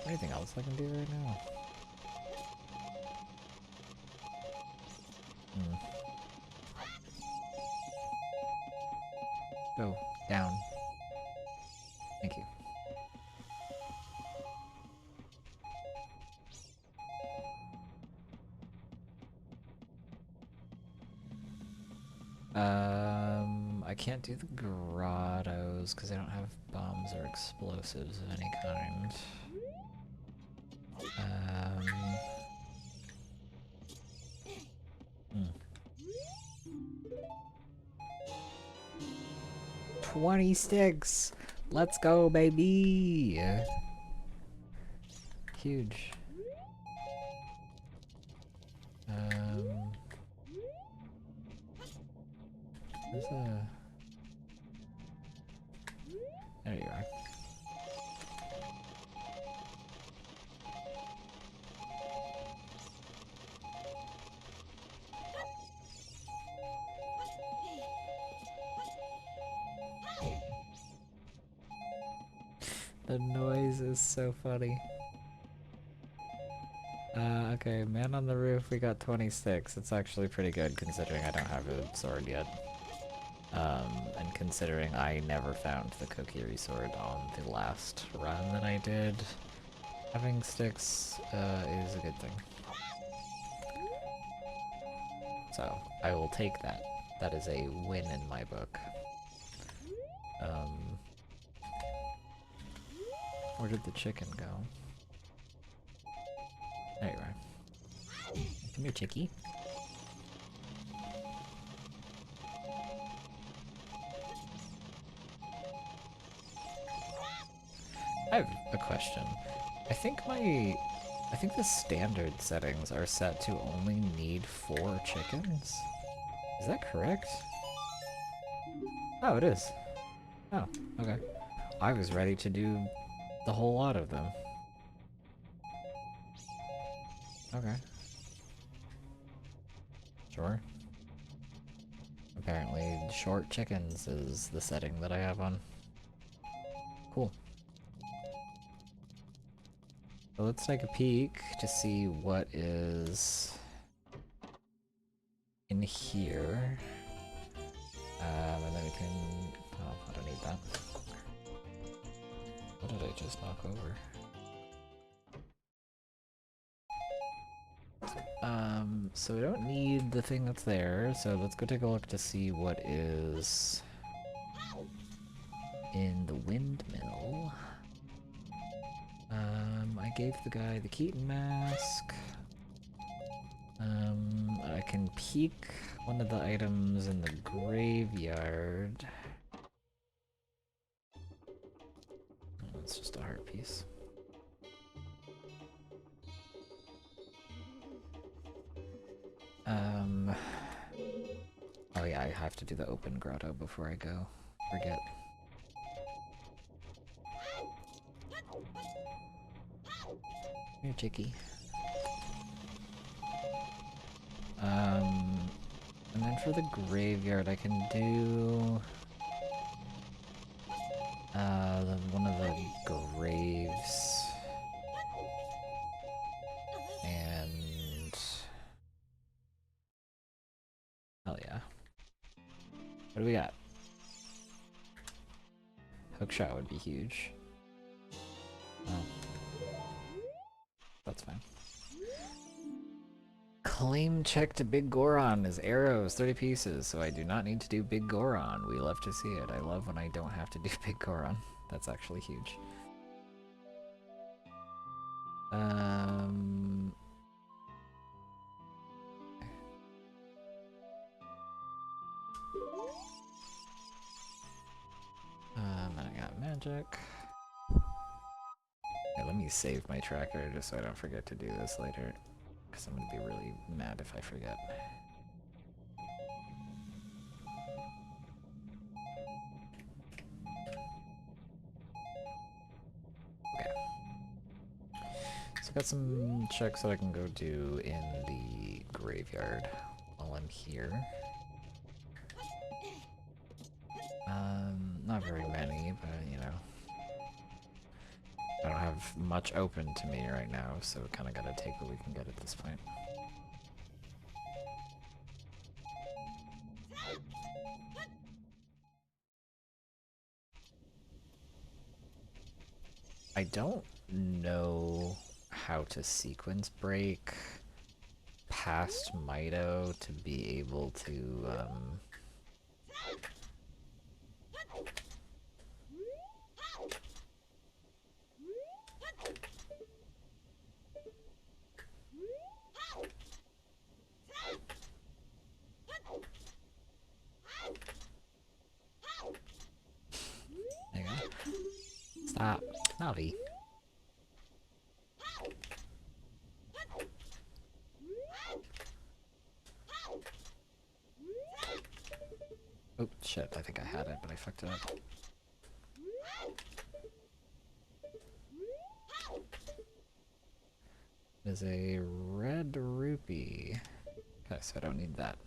Anything else I can do right now? Go down. Thank you. I can't do the grottos because I don't have bombs or explosives of any kind. 20 sticks! Let's go, baby! Huge. There's a... There you are. The noise is so funny. Okay, man on the roof, we got 26. It's actually pretty good considering I don't have a sword yet. And considering I never found the Kokiri sword on the last run that I did, having sticks is a good thing. So, I will take that. That is a win in my book. Where did the chicken go? There you are. Come here, chickie. I have a question. I think the standard settings are set to only need 4 chickens. Is that correct? Oh, it is. Oh, okay. I was ready to do the whole lot of them. Okay. Sure. Apparently, short chickens is the setting that I have on. Cool. So let's take a peek to see what is in here. And then we can... Oh, I don't need that. What did I just knock over? So we don't need the thing that's there, so let's go take a look to see what is in the windmill. I gave the guy the Keaton mask. I can peek one of the items in the graveyard. Oh, it's just a heart piece. Oh yeah, I have to do the open grotto before I go. Forget. Here, chickie. And then for the graveyard, I can do one of the graves. And hell yeah. What do we got? Hookshot would be huge. Oh. That's fine. Claim check to Big Goron is arrows, 30 pieces, so I do not need to do Big Goron. We love to see it. I love when I don't have to do Big Goron. That's actually huge. And I got magic. Okay, let me save my tracker just so I don't forget to do this later. Because I'm gonna be really mad if I forget. Okay. So I got some checks that I can go do in the graveyard while I'm here. Not very many, but you know. I don't have much open to me right now, so kinda gotta take what we can get at this point. I don't know how to sequence break past Mido to be able to, there you go. Stop. Navi. Oh, shit, I think I had it, but I fucked it up. There's a red rupee. Okay, so I don't need that.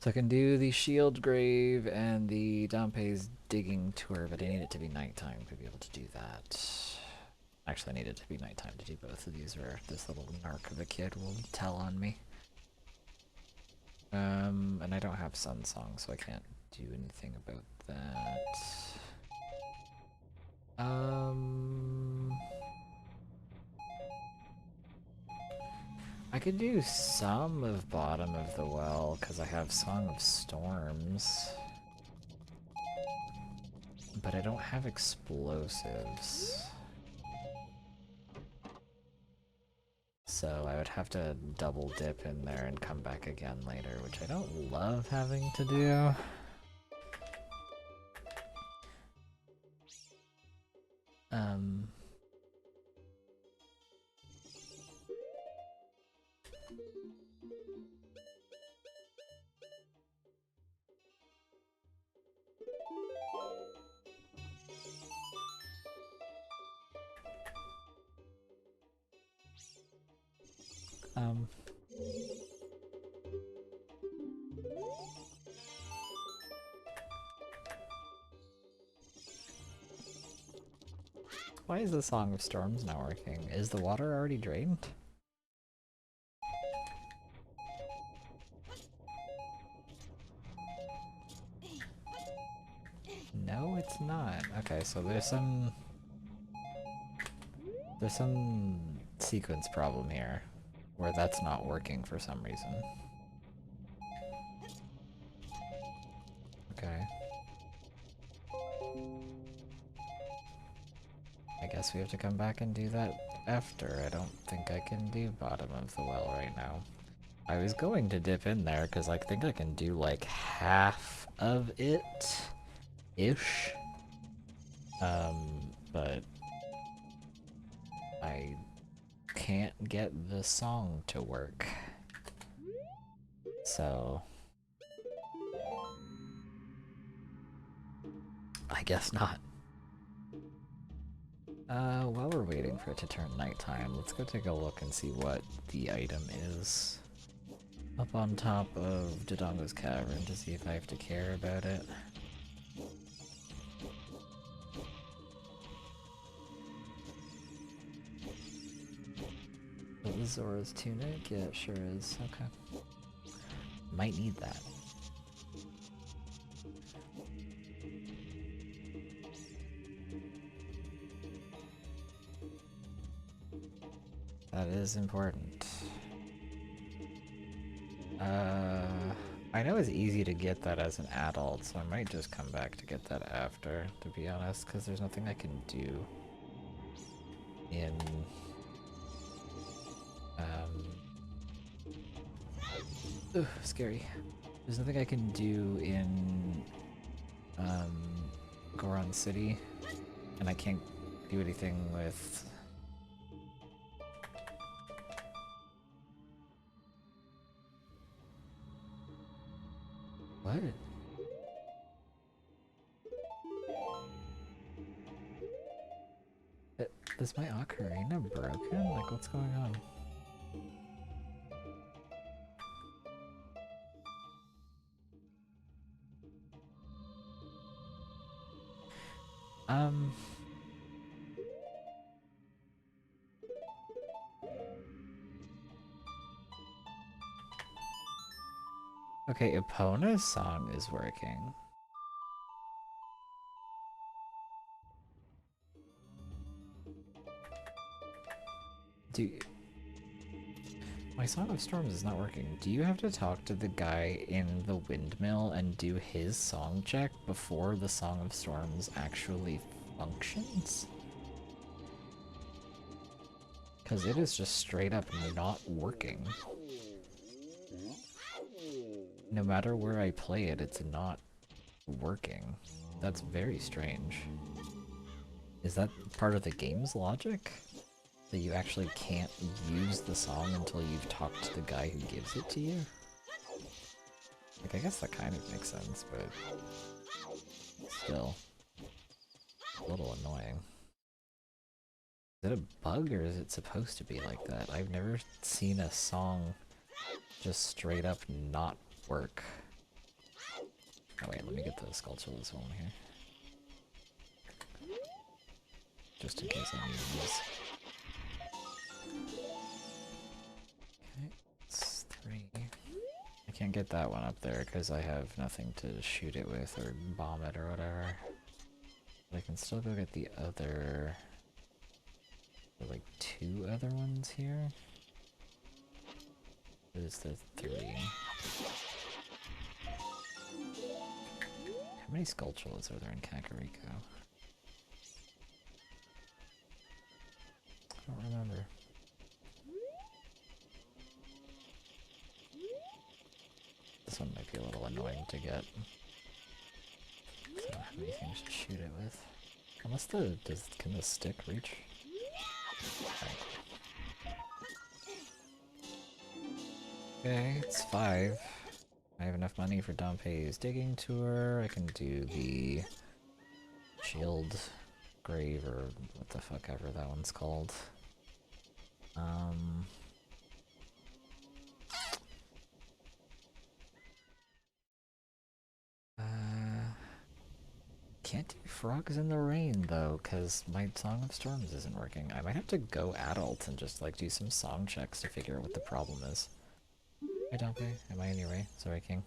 So I can do the Shield Grave and the Dompe's Digging Tour, but I need it to be nighttime to be able to do that. Actually, I need it to be nighttime to do both of these, or this little narc of a kid will tell on me. And I don't have Sun Song, so I can't do anything about that. I could do some of Bottom of the Well, because I have Song of Storms. But I don't have explosives. So I would have to double dip in there and come back again later, which I don't love having to do. Why is the Song of Storms not working? Is the water already drained? No, it's not. Okay, so there's some sequence problem here where that's not working for some reason. Okay. I guess we have to come back and do that after. I don't think I can do Bottom of the Well right now. I was going to dip in there because I think I can do like half of it-ish. But I can't get the song to work. So I guess not. While we're waiting for it to turn nighttime, let's go take a look and see what the item is up on top of Dodongo's Cavern to see if I have to care about it. It was Zora's tunic? Yeah, it sure is. Okay. Might need that. That is important. I know it's easy to get that as an adult, so I might just come back to get that after, to be honest, because there's nothing I can do. in ugh, scary. There's nothing I can do in Goron City, and I can't do anything with what? Is my ocarina broken? Like, what's going on? Okay, Epona's song is working. My Song of Storms is not working. Do you have to talk to the guy in the windmill and do his song check before the Song of Storms actually functions? Because it is just straight up not working. No matter where I play it, it's not working. That's very strange. Is that part of the game's logic? That you actually can't use the song until you've talked to the guy who gives it to you? Like, I guess that kind of makes sense, but still a little annoying. Is it a bug, or is it supposed to be like that? I've never seen a song just straight up not work. Oh wait, let me get the Skulltulas one here. Just in case I need these. Okay, it's 3. I can't get that one up there because I have nothing to shoot it with or bomb it or whatever. But I can still go get the other... like 2 other ones here. There's the 3. How many Skulltulas are there in Kakariko? I don't remember. This one might be a little annoying to get. I don't have anything to shoot it with. Unless can the stick reach? Okay, it's 5. I have enough money for Dompe's digging tour. I can do the shield grave, or what the fuck ever that one's called. Can't do Frogs in the Rain though, because my Song of Storms isn't working. I might have to go adult and just like do some song checks to figure out what the problem is. Hi Dompe, am I in your way? Sorry, King.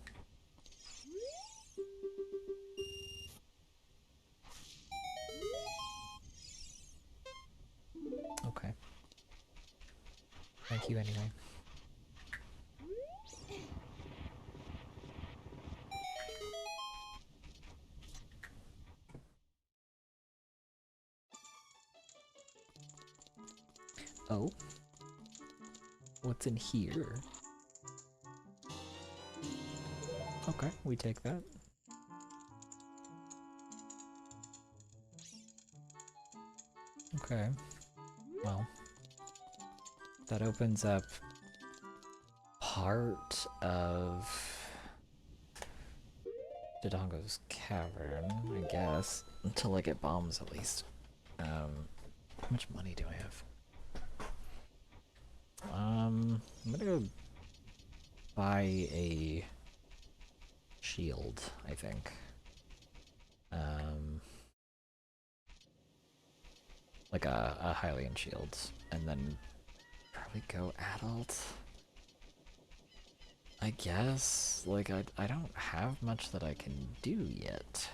Okay. Thank you anyway. Oh? What's in here? Okay, we take that. Okay. Well, that opens up part of Dodongo's cavern, I guess. Until I get bombs, at least. How much money do I have? I'm gonna go buy a shield, I think. Like a Hylian shield, and then probably go adult. I guess, like, I don't have much that I can do yet.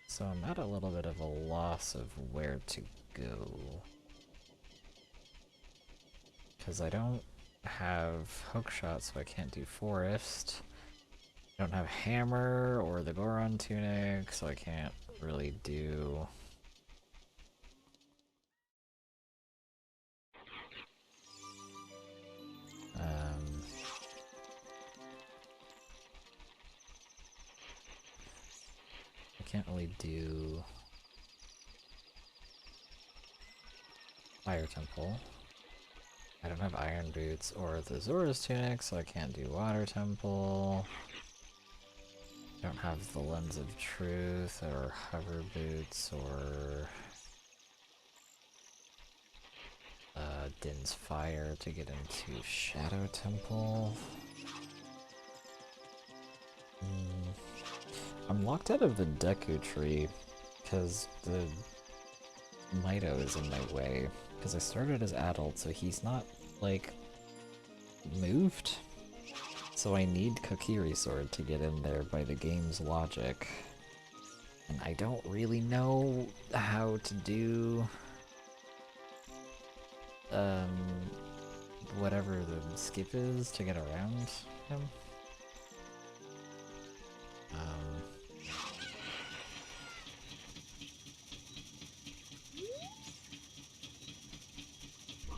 So I'm at a little bit of a loss of where to go. Because I don't have hookshot, so I can't do forest. I don't have hammer or the Goron tunic, so I can't really do can't really do Fire Temple. I don't have Iron Boots or the Zora's Tunic, so I can't do Water Temple. I don't have the Lens of Truth or Hover Boots or Din's Fire to get into Shadow Temple. I'm locked out of the Deku Tree because the Mito is in my way. Because I started as adult, so he's not, like, moved. So I need Kokiri Sword to get in there by the game's logic. And I don't really know how to do whatever the skip is to get around him.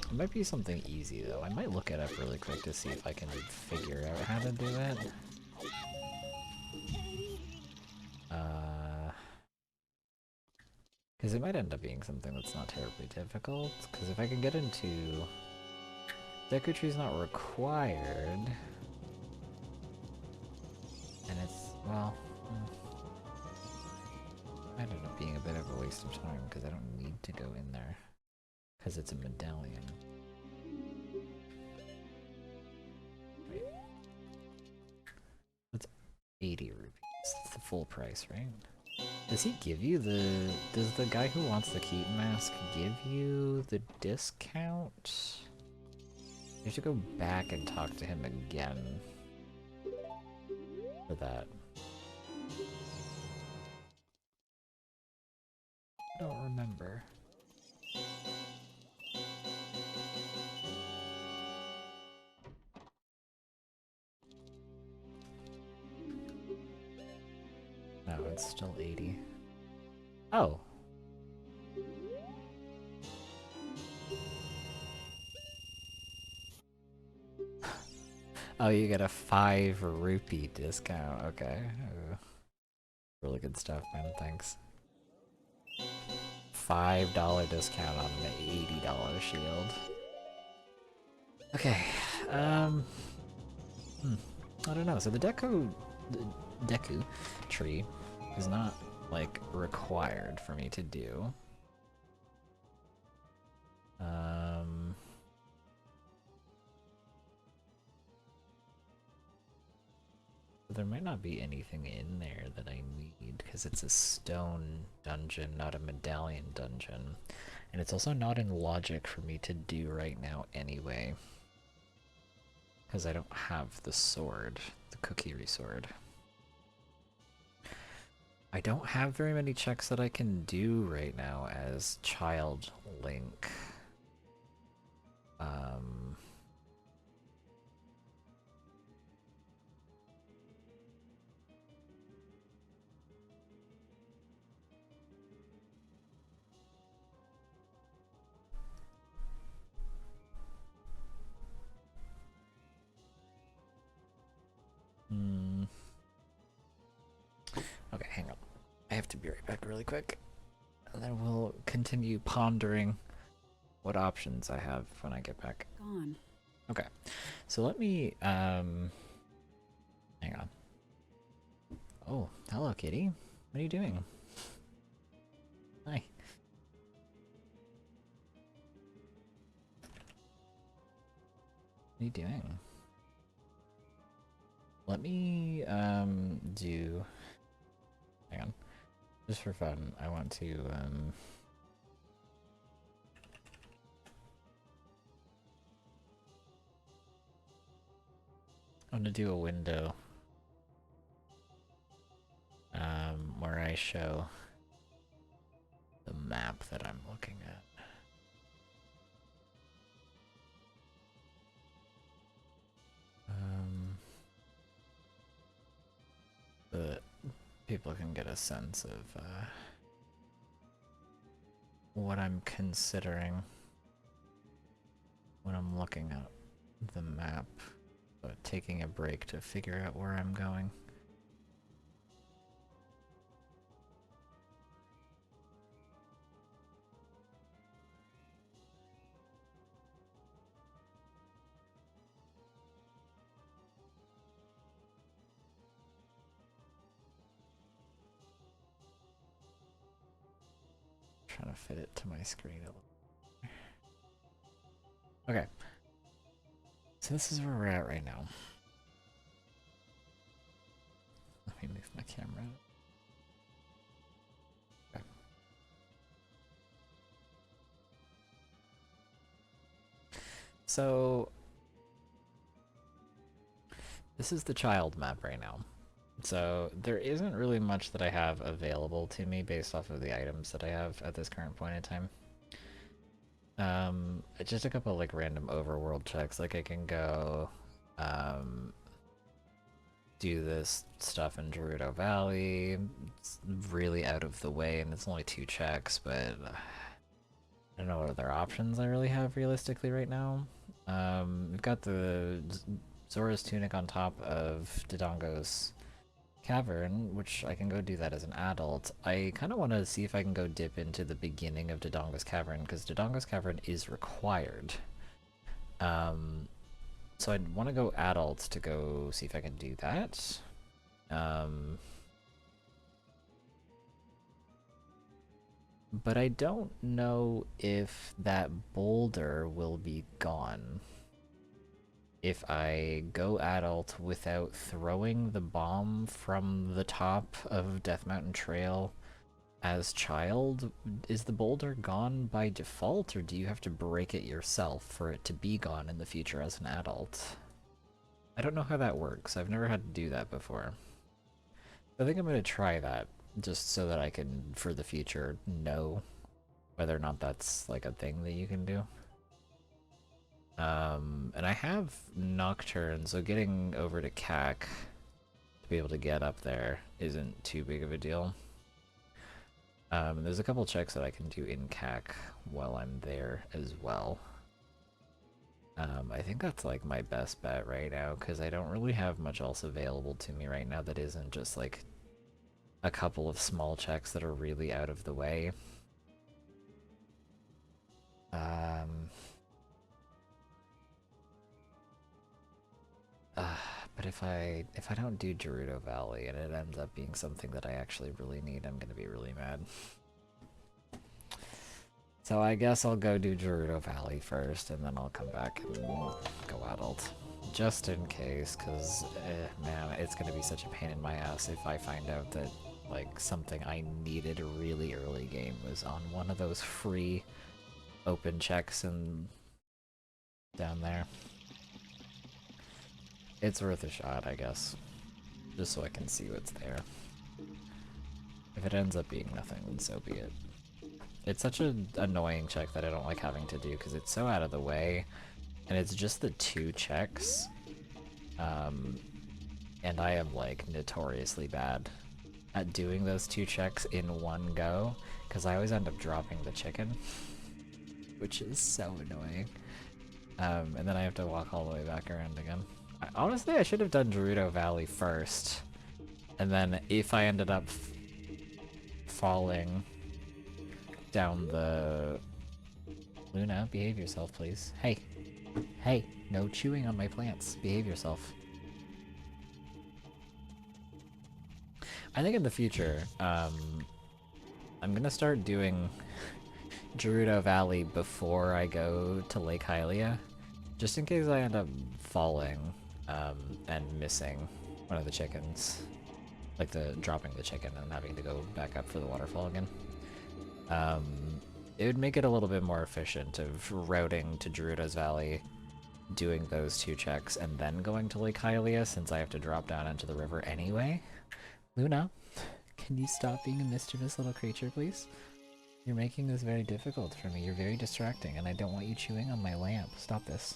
It might be something easy though. I might look it up really quick to see if I can figure out how to do it. Because it might end up being something that's not terribly difficult. Because if I can get into... Deku Tree's not required. And it's, well... might end up being a bit of a waste of time because I don't need to go in there. Because it's a medallion. Wait. That's 80 rupees. That's the full price, right? Does he give you the... Does the guy who wants the Keaton mask give you the discount? You have to go back and talk to him again for that. I don't remember. No, it's still 80. Oh. Oh, you get a 5 rupee discount. Okay. Really good stuff, man. Thanks. $5 discount on an $80 shield. Okay. I don't know. So the Deku Tree is not, like, required for me to do. There might not be anything in there that I need, because it's a stone dungeon, not a medallion dungeon. And it's also not in logic for me to do right now anyway. Because I don't have the sword, the Kokiri sword. I don't have very many checks that I can do right now as Child Link. Okay, hang on. I have to be right back really quick. And then we'll continue pondering what options I have when I get back. Gone. Okay. So let me hang on. Oh, hello kitty. What are you doing? Hi. What are you doing? Let me do, hang on, just for fun, I want to I'm gonna do a window where I show the map that I'm looking at. But people can get a sense of what I'm considering when I'm looking at the map, but taking a break to figure out where I'm going. trying to fit it to my screen a little. Okay. So this is where we're at right now. Let me move my camera. Okay. So this is the child map right now. So there isn't really much that I have available to me based off of the items that I have at this current point in time. Just a couple like random overworld checks, like I can go do this stuff in Gerudo Valley. It's really out of the way and it's only 2 checks, but I don't know what other options I really have realistically right now. We've got the Zora's Tunic on top of Dodongo's Cavern, which I can go do that as an adult. I kind of want to see if I can go dip into the beginning of Dodongo's Cavern, because Dodongo's Cavern is required. So I'd want to go adult to go see if I can do that. But I don't know if that boulder will be gone if I go adult without throwing the bomb from the top of Death Mountain Trail as child. Is the boulder gone by default, or do you have to break it yourself for it to be gone in the future as an adult? I don't know how that works. I've never had to do that before. I think I'm going to try that, just so that I can, for the future, know whether or not that's like a thing that you can do. And I have Nocturne, so getting over to CAC to be able to get up there isn't too big of a deal. There's a couple checks that I can do in CAC while I'm there as well. I think that's like my best bet right now, because I don't really have much else available to me right now that isn't just like a couple of small checks that are really out of the way. But if I don't do Gerudo Valley and it ends up being something that I actually really need, I'm gonna be really mad. So I guess I'll go do Gerudo Valley first, and then I'll come back and go adult. Just in case, because, man, it's gonna be such a pain in my ass if I find out that, like, something I needed really early game was on one of those free open checks and down there. It's worth a shot, I guess. Just so I can see what's there. If it ends up being nothing, then so be it. It's such an annoying check that I don't like having to do, because it's so out of the way, and it's just the 2 checks. And I am, like, notoriously bad at doing those 2 checks in one go, because I always end up dropping the chicken, which is so annoying. And then I have to walk all the way back around again. Honestly, I should have done Gerudo Valley first, and then if I ended up falling down the... Luna, behave yourself, please. Hey. Hey, no chewing on my plants. Behave yourself. I think in the future, I'm gonna start doing Gerudo Valley before I go to Lake Hylia, just in case I end up falling and missing one of the chickens. Like dropping the chicken and having to go back up for the waterfall again. It would make it a little bit more efficient of routing to Gerudo's Valley, doing those 2 checks, and then going to Lake Hylia, since I have to drop down into the river anyway. Luna, can you stop being a mischievous little creature, please? You're making this very difficult for me. You're very distracting, and I don't want you chewing on my lamp. Stop this.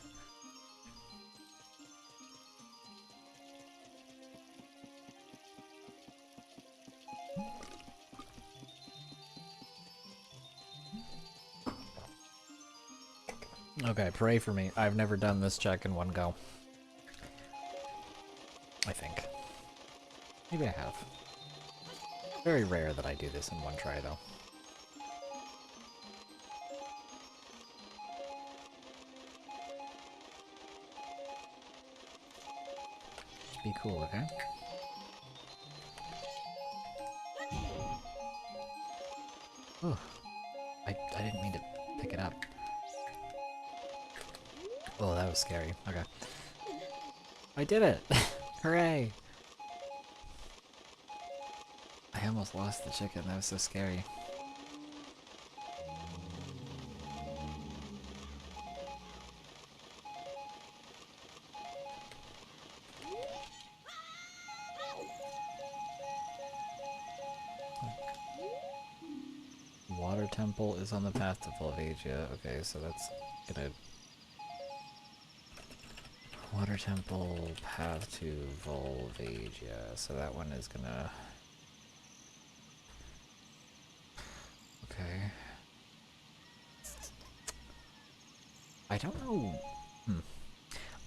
Okay, pray for me. I've never done this check in one go. I think. Maybe I have. Very rare that I do this in one try, though. Just be cool, okay? Ooh. I didn't mean to pick it up. Oh, that was scary. Okay. I did it! Hooray! I almost lost the chicken, that was so scary. Water temple is on the path to Volvagia. Okay, so that's gonna... Water temple, path to Volvagia. So that one is gonna... Okay. I don't know...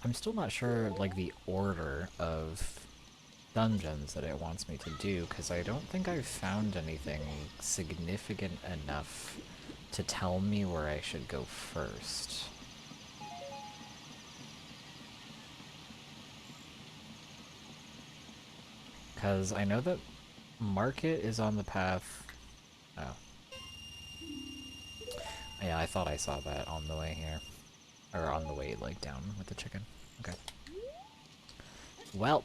I'm still not sure, like, the order of dungeons that it wants me to do, because I don't think I've found anything significant enough to tell me where I should go first. Because I know that Market is on the path... Oh. Yeah, I thought I saw that on the way here. Or on the way, like, down with the chicken. Okay. Well.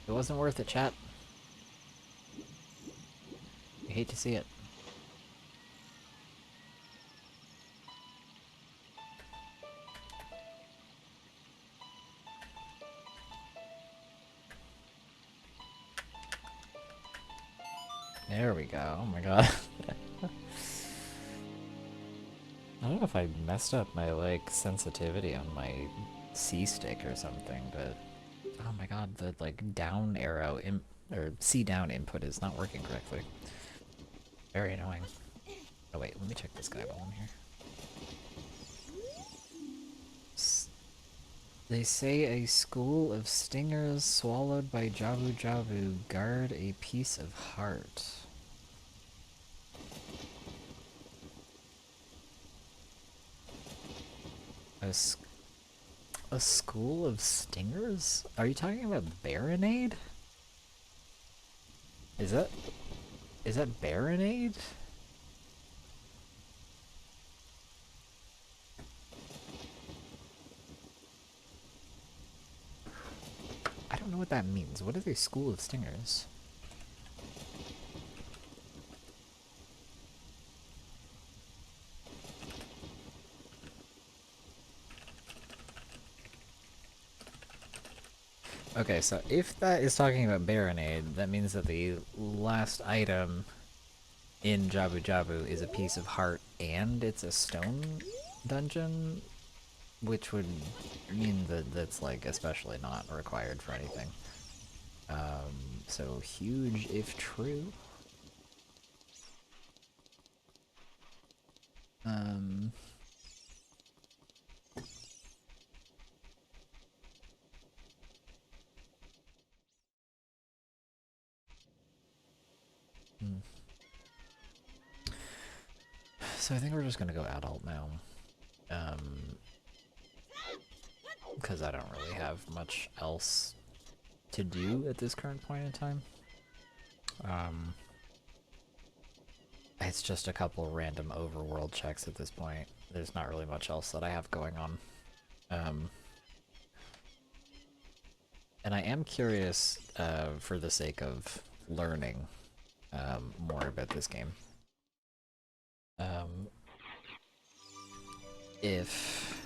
It wasn't worth it, chat. I hate to see it. There we go. Oh my god. I don't know if I messed up my, like, sensitivity on my C-stick or something, but... Oh my god, the, like, down arrow or C-down input is not working correctly. Very annoying. Oh wait, let me check this guy while I'm here. They say a school of stingers swallowed by Javu Javu guard a piece of heart. A school of stingers? Are you talking about Baronade? Is that Baronade? I don't know what that means. What is a school of stingers? Okay, so if that is talking about Baronade, that means that the last item in Jabu Jabu is a piece of heart and it's a stone dungeon, which would mean that that's, like, especially not required for anything. So huge if true. So I think we're just gonna go adult now. Because I don't really have much else to do at this current point in time. It's just a couple random overworld checks at this point. There's not really much else that I have going on. And I am curious, for the sake of learning more about this game. If...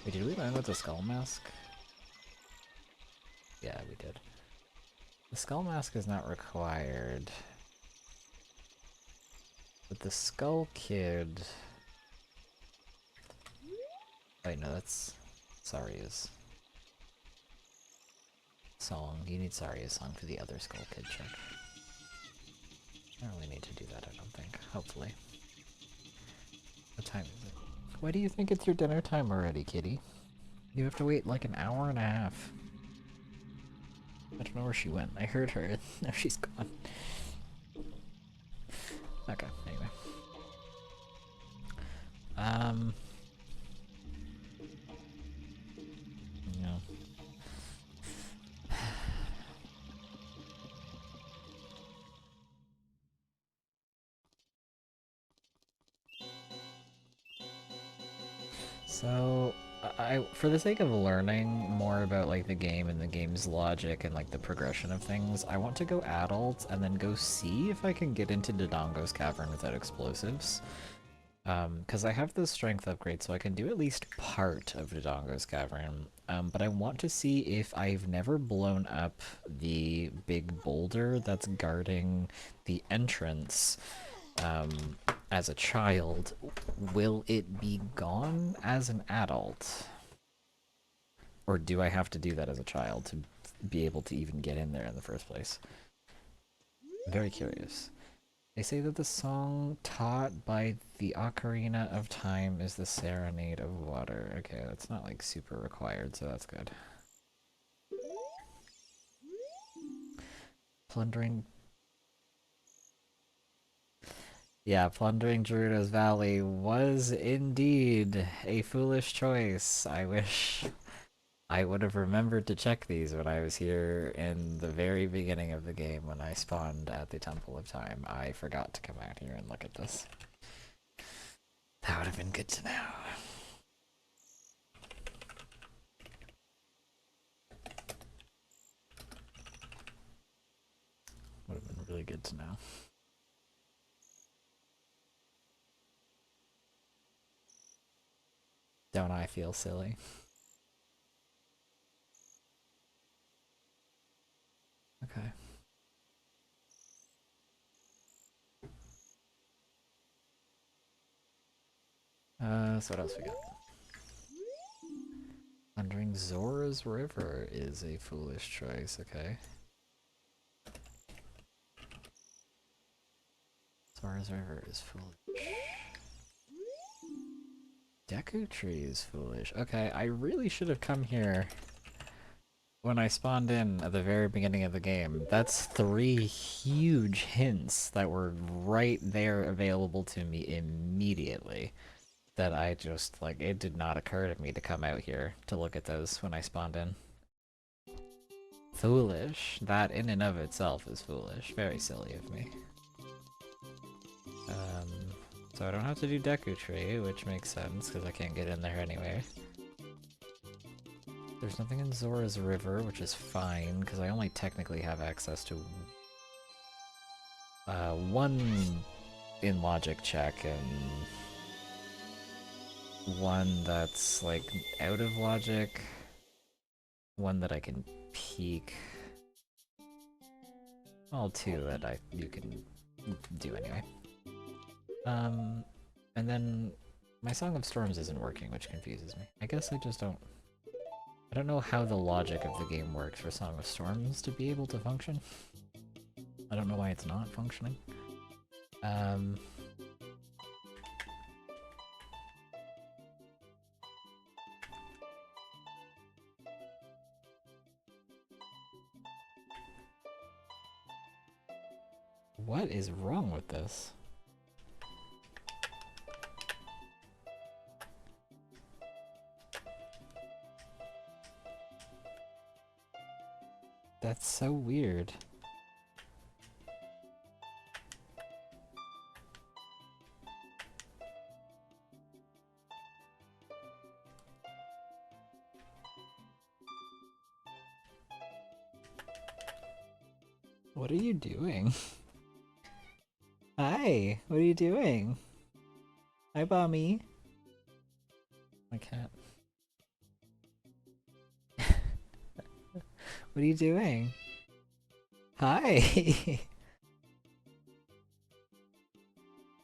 Wait, did we learn with the skull mask? Yeah, we did. The skull mask is not required. But the skull kid... Wait, no, that's Saria's song. You need Saria's song for the other skull kid check. I don't really need to do that, I don't think. Hopefully. What time is it? Why do you think it's your dinner time already, kitty? You have to wait like an hour and a half. I don't know where she went. I heard her. Now she's gone. Okay, anyway. So, for the sake of learning more about like the game and the game's logic and like the progression of things, I want to go adult and then go see if I can get into Dodongo's Cavern without explosives. Because I have the strength upgrade, so I can do at least part of Dodongo's Cavern. But I want to see if I've never blown up the big boulder that's guarding the entrance as a child. Will it be gone as an adult? Or do I have to do that as a child to be able to even get in there in the first place? I'm very curious. They say that the song taught by the Ocarina of Time is the Serenade of Water. Okay, that's not like super required, so that's good. Plundering... Yeah, plundering Gerudo's Valley was indeed a foolish choice. I wish I would have remembered to check these when I was here in the very beginning of the game when I spawned at the Temple of Time. I forgot to come out here and look at this. That would have been good to know. Would have been really good to know. Don't I feel silly? Okay. So what else we got? Wandering Zora's River is a foolish choice, okay. Zora's River is foolish. Deku Tree is foolish. Okay, I really should have come here when I spawned in at the very beginning of the game. That's 3 huge hints that were right there available to me immediately. That I just, like, it did not occur to me to come out here to look at those when I spawned in. Foolish. That in and of itself is foolish. Very silly of me. So I don't have to do Deku Tree, which makes sense, because I can't get in there anyway. There's nothing in Zora's River, which is fine, because I only technically have access to one in logic check, and one that's, like, out of logic, one that I can peek. Well, 2 that you can do anyway. And then my Song of Storms isn't working, which confuses me. I guess I just don't... I don't know how the logic of the game works for Song of Storms to be able to function. I don't know why it's not functioning. What is wrong with this? That's so weird. What are you doing? Hi, what are you doing? Hi, Bommy. My cat. What are you doing? Hi!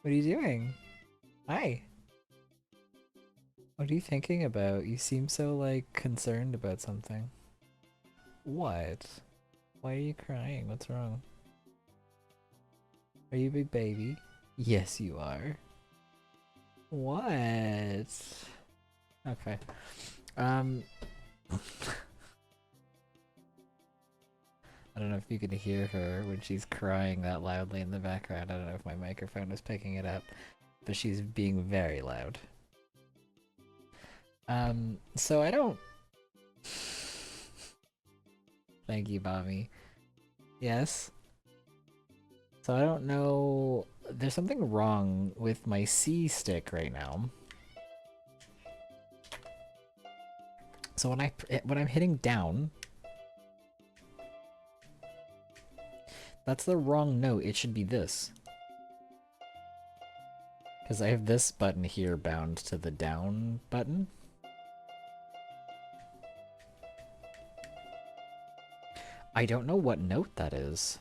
What are you doing? Hi! What are you thinking about? You seem so, like, concerned about something. What? Why are you crying? What's wrong? Are you a big baby? Yes, you are. What? Okay. I don't know if you can hear her when she's crying that loudly in the background. I don't know if my microphone is picking it up, but she's being very loud. So I don't... Thank you, Bobby. Yes? So I don't know... There's something wrong with my C stick right now. So when I'm hitting down, that's the wrong note. It should be this. Because I have this button here bound to the down button. I don't know what note that is.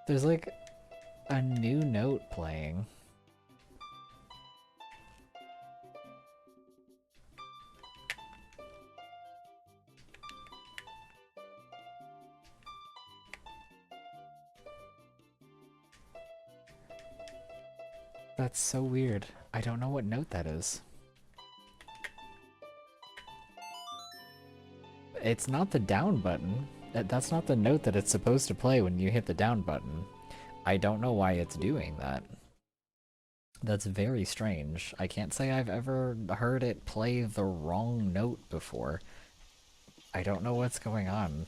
There's like a new note playing. That's so weird. I don't know what note that is. It's not the down button. That's not the note that it's supposed to play when you hit the down button. I don't know why it's doing that. That's very strange. I can't say I've ever heard it play the wrong note before. I don't know what's going on.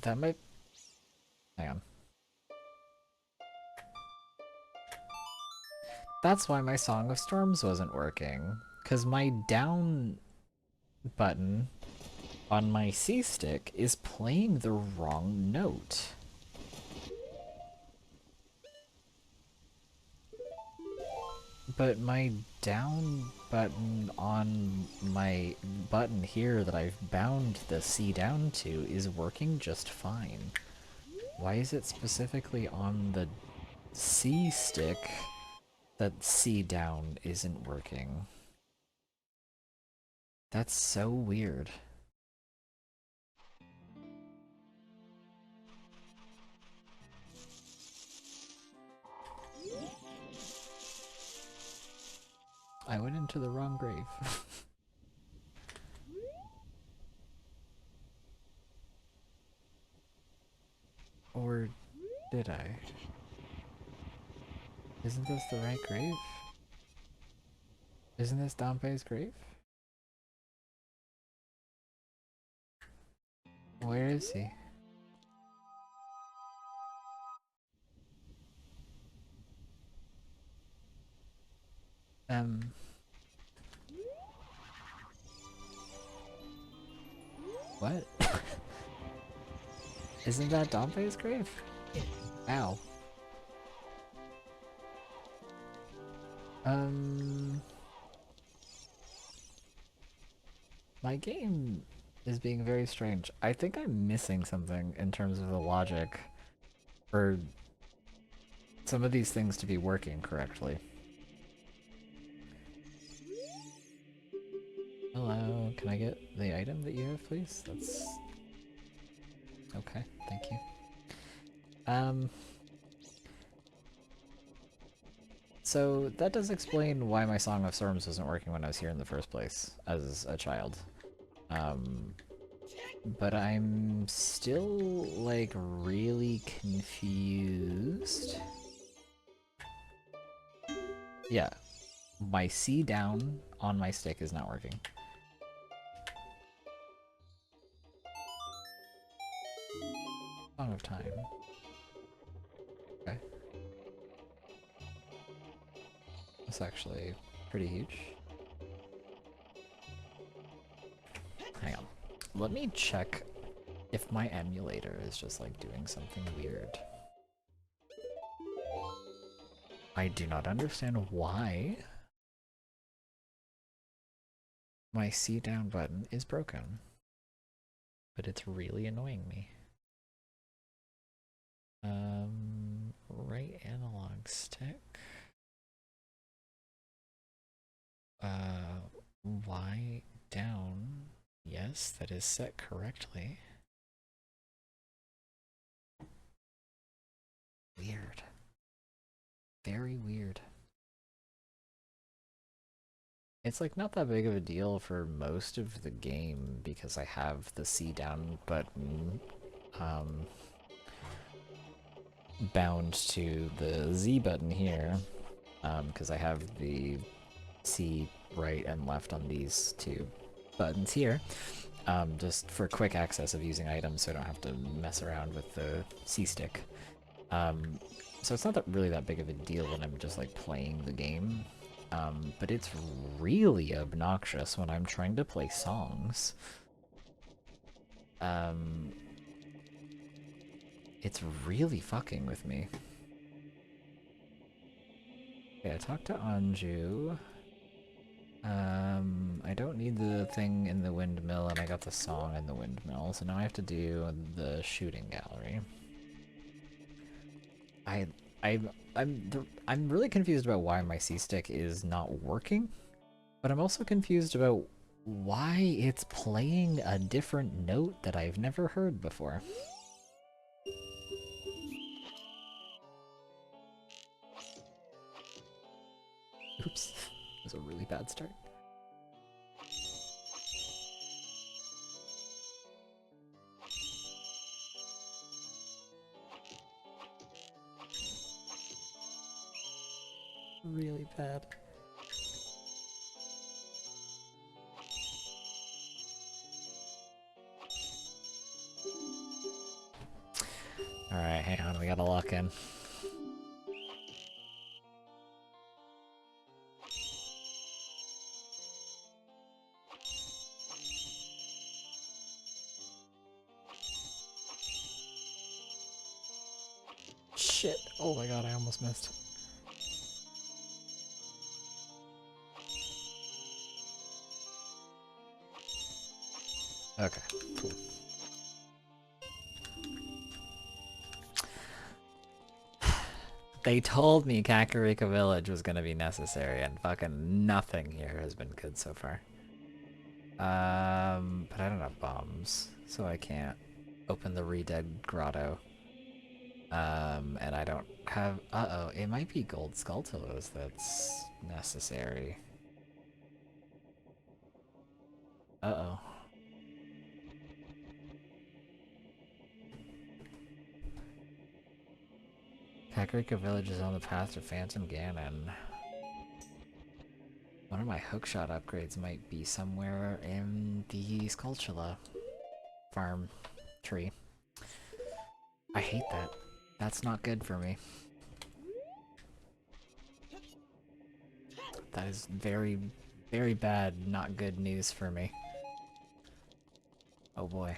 That might... Hang on. That's why my Song of Storms wasn't working. Because my down button on my C stick is playing the wrong note. But my down button on my button here that I've bound the C down to is working just fine. Why is it specifically on the C stick that C down isn't working? That's so weird. I went into the wrong grave. Or did I? Isn't this the right grave? Isn't this Dompe's grave? Where is he? What? Isn't that Dompe's grave? Ow. My game is being very strange. I think I'm missing something in terms of the logic for some of these things to be working correctly. Hello, can I get the item that you have, please? That's... Okay, thank you. So that does explain why my Song of Storms wasn't working when I was here in the first place, as a child. But I'm still, like, really confused. Yeah, my C down on my stick is not working. Song of Time. Okay. That's actually pretty huge. Hang on. Let me check if my emulator is just like doing something weird. I do not understand why my C down button is broken, but it's really annoying me. Right analog stick. Y down. Yes, that is set correctly. Weird. Very weird. It's like not that big of a deal for most of the game because I have the C down button bound to the Z button here because I have the C right and left on these two buttons here. just for quick access of using items so I don't have to mess around with the C-stick. So it's not really that big of a deal when I'm just like playing the game, but it's really obnoxious when I'm trying to play songs. It's really fucking with me. Okay, I talked to Anju. I don't need the thing in the windmill, and I got the song in the windmill, so now I have to do the shooting gallery. I'm really confused about why my C-stick is not working, but I'm also confused about why it's playing a different note that I've never heard before. Oops, that was a really bad start. Really bad. Alright, hang on, we gotta lock in. Shit! Oh my god, I almost missed. Okay, cool. They told me Kakariko Village was gonna be necessary, and fucking nothing here has been good so far. But I don't have bombs, so I can't open the Re-Dead Grotto. And I don't have... Uh-oh, it might be Gold Skulltulas that's necessary. Uh-oh. Kakariko Village is on the path to Phantom Ganon. One of my hookshot upgrades might be somewhere in the Skulltula farm tree. I hate that. That's not good for me. That is very, very bad, not good news for me. Oh boy.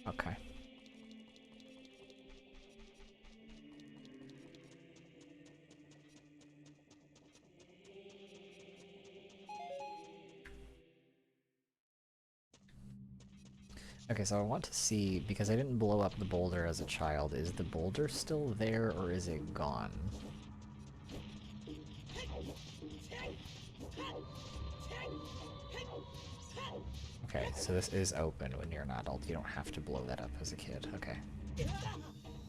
Okay. Okay, so I want to see, because I didn't blow up the boulder as a child, is the boulder still there or is it gone? Okay, so this is open when you're an adult. You don't have to blow that up as a kid. Okay.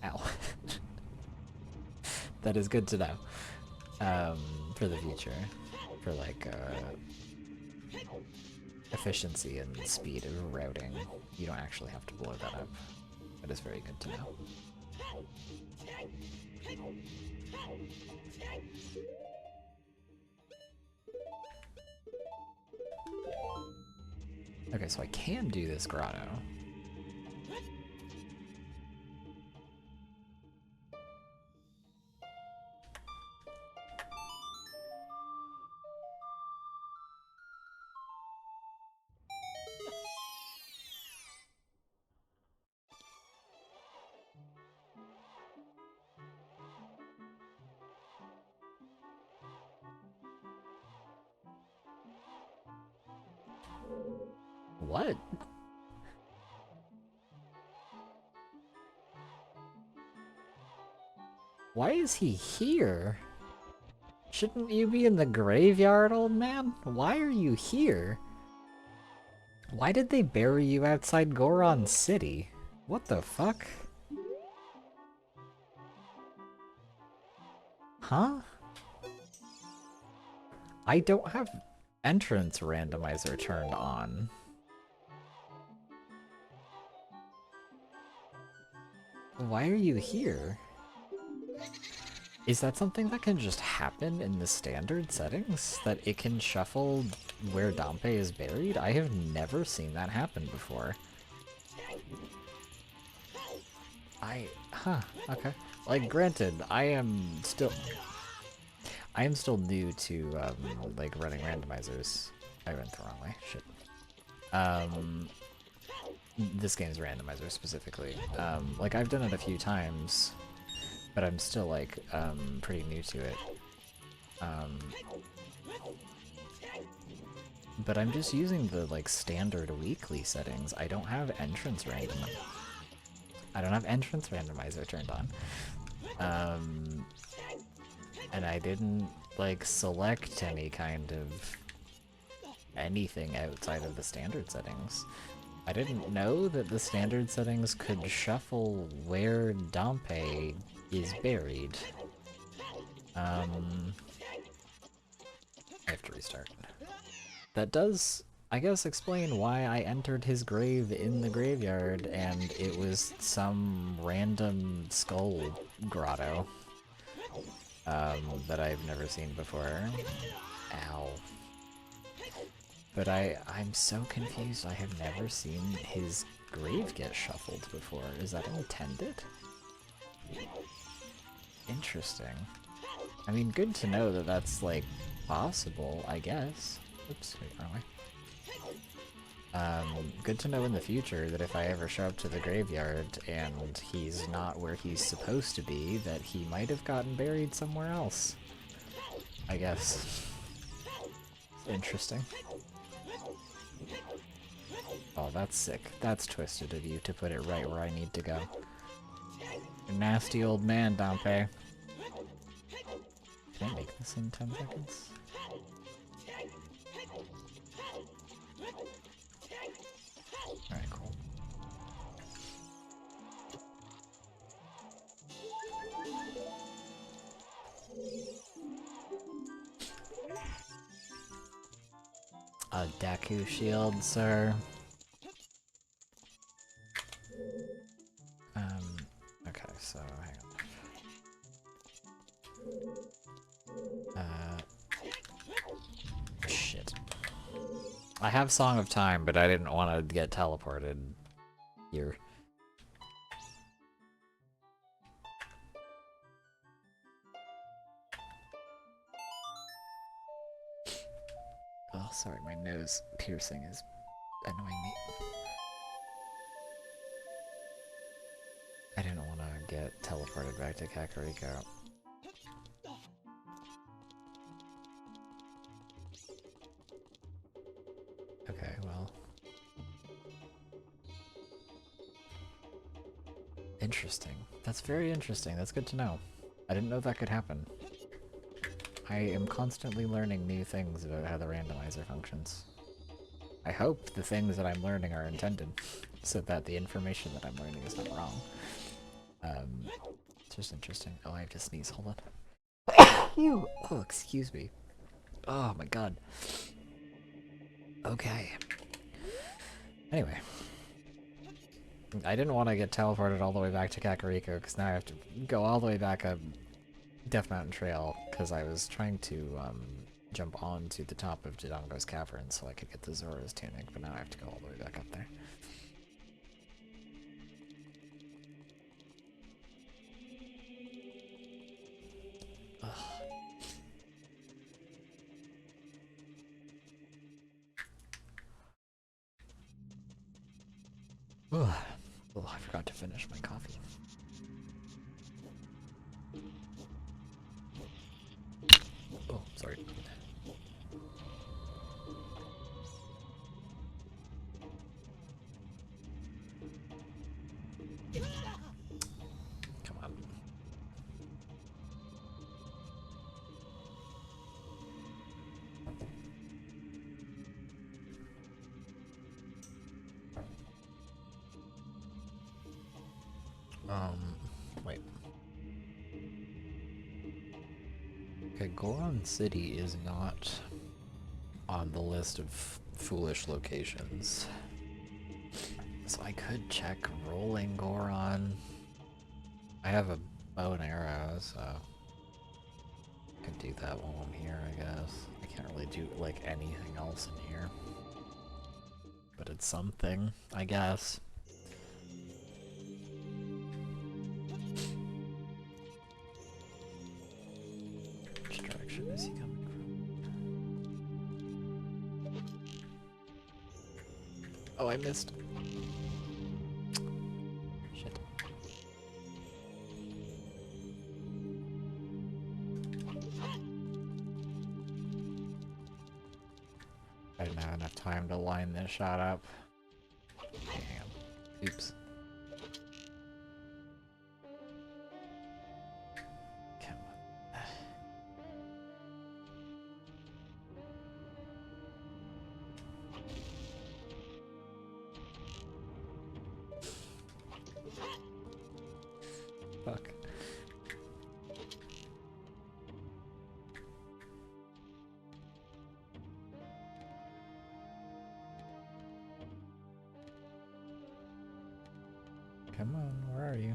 Ow. That is good to know. For the future. For like, efficiency and speed of routing. You don't actually have to blow that up. That is very good to know. Okay, so I can do this grotto. What? Why is he here? Shouldn't you be in the graveyard, old man? Why are you here? Why did they bury you outside Goron City? What the fuck? Huh? I don't have entrance randomizer turned on. Why are you here? Is that something that can just happen in the standard settings? That it can shuffle where Dompe is buried? I have never seen that happen before. Okay. Like, granted, I am still new to, like, running randomizers. I went the wrong way, shit. This game's randomizer specifically. Like, I've done it a few times, but I'm still, like, pretty new to it. But I'm just using the, like, standard weekly settings. I don't have entrance randomizer turned on. And I didn't, like, select any kind of anything outside of the standard settings. I didn't know that the standard settings could shuffle where Dompe is buried. I have to restart. That does, I guess, explain why I entered his grave in the graveyard and it was some random skull grotto that I've never seen before. Ow. But I'm so confused. I have never seen his grave get shuffled before. Is that intended? Interesting. I mean, good to know that that's, like, possible, I guess. Oops, wait, wrong way. Good to know in the future that if I ever show up to the graveyard and he's not where he's supposed to be, that he might have gotten buried somewhere else. I guess. Interesting. Oh, that's sick. That's twisted of you to put it right where I need to go. You're nasty old man, Dompe. Can I make this in 10 seconds? Alright, cool. A Deku shield, sir. Okay, so hang on. Shit. I have Song of Time, but I didn't want to get teleported here. Oh, sorry, my nose piercing is annoying me. I didn't want to get teleported back to Kakariko. Okay, well. Interesting. That's very interesting. That's good to know. I didn't know that could happen. I am constantly learning new things about how the randomizer functions. I hope the things that I'm learning are intended, so that the information that I'm learning is not wrong. It's just interesting. Oh, I have to sneeze. Hold on. Ew. Oh, excuse me. Oh my god. Okay. Anyway. I didn't want to get teleported all the way back to Kakariko, because now I have to go all the way back up Death Mountain Trail, because I was trying to jump onto the top of Dodongo's Cavern so I could get the Zora's Tunic, but now I have to go all the way back up there. Oh, I forgot to finish my coffee. Oh, sorry. Come on. Wait. Okay, Goron City is not on the list of foolish locations. So I could check Rolling Goron. I have a bow and arrow, so Could do that while I'm here, I guess. I can't really do, like, anything else in here. But it's something, I guess. Which direction is he coming from? Oh, I missed. Shit. I didn't have enough time to line this shot up. Damn. Oops. Come on. Fuck. Come on, where are you?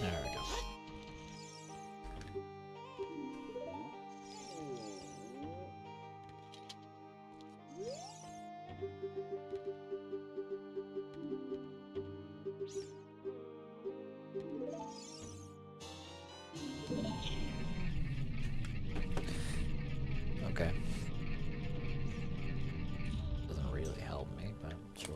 There we go. Okay. Doesn't really help me, but sure.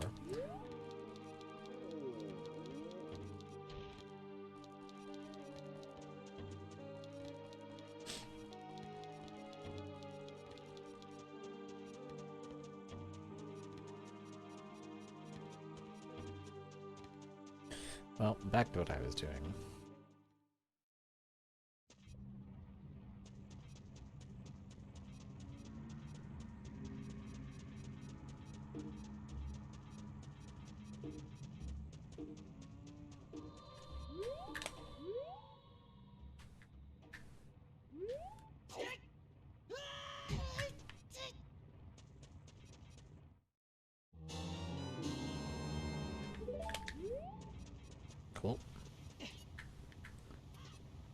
Well, back to what I was doing. Cool.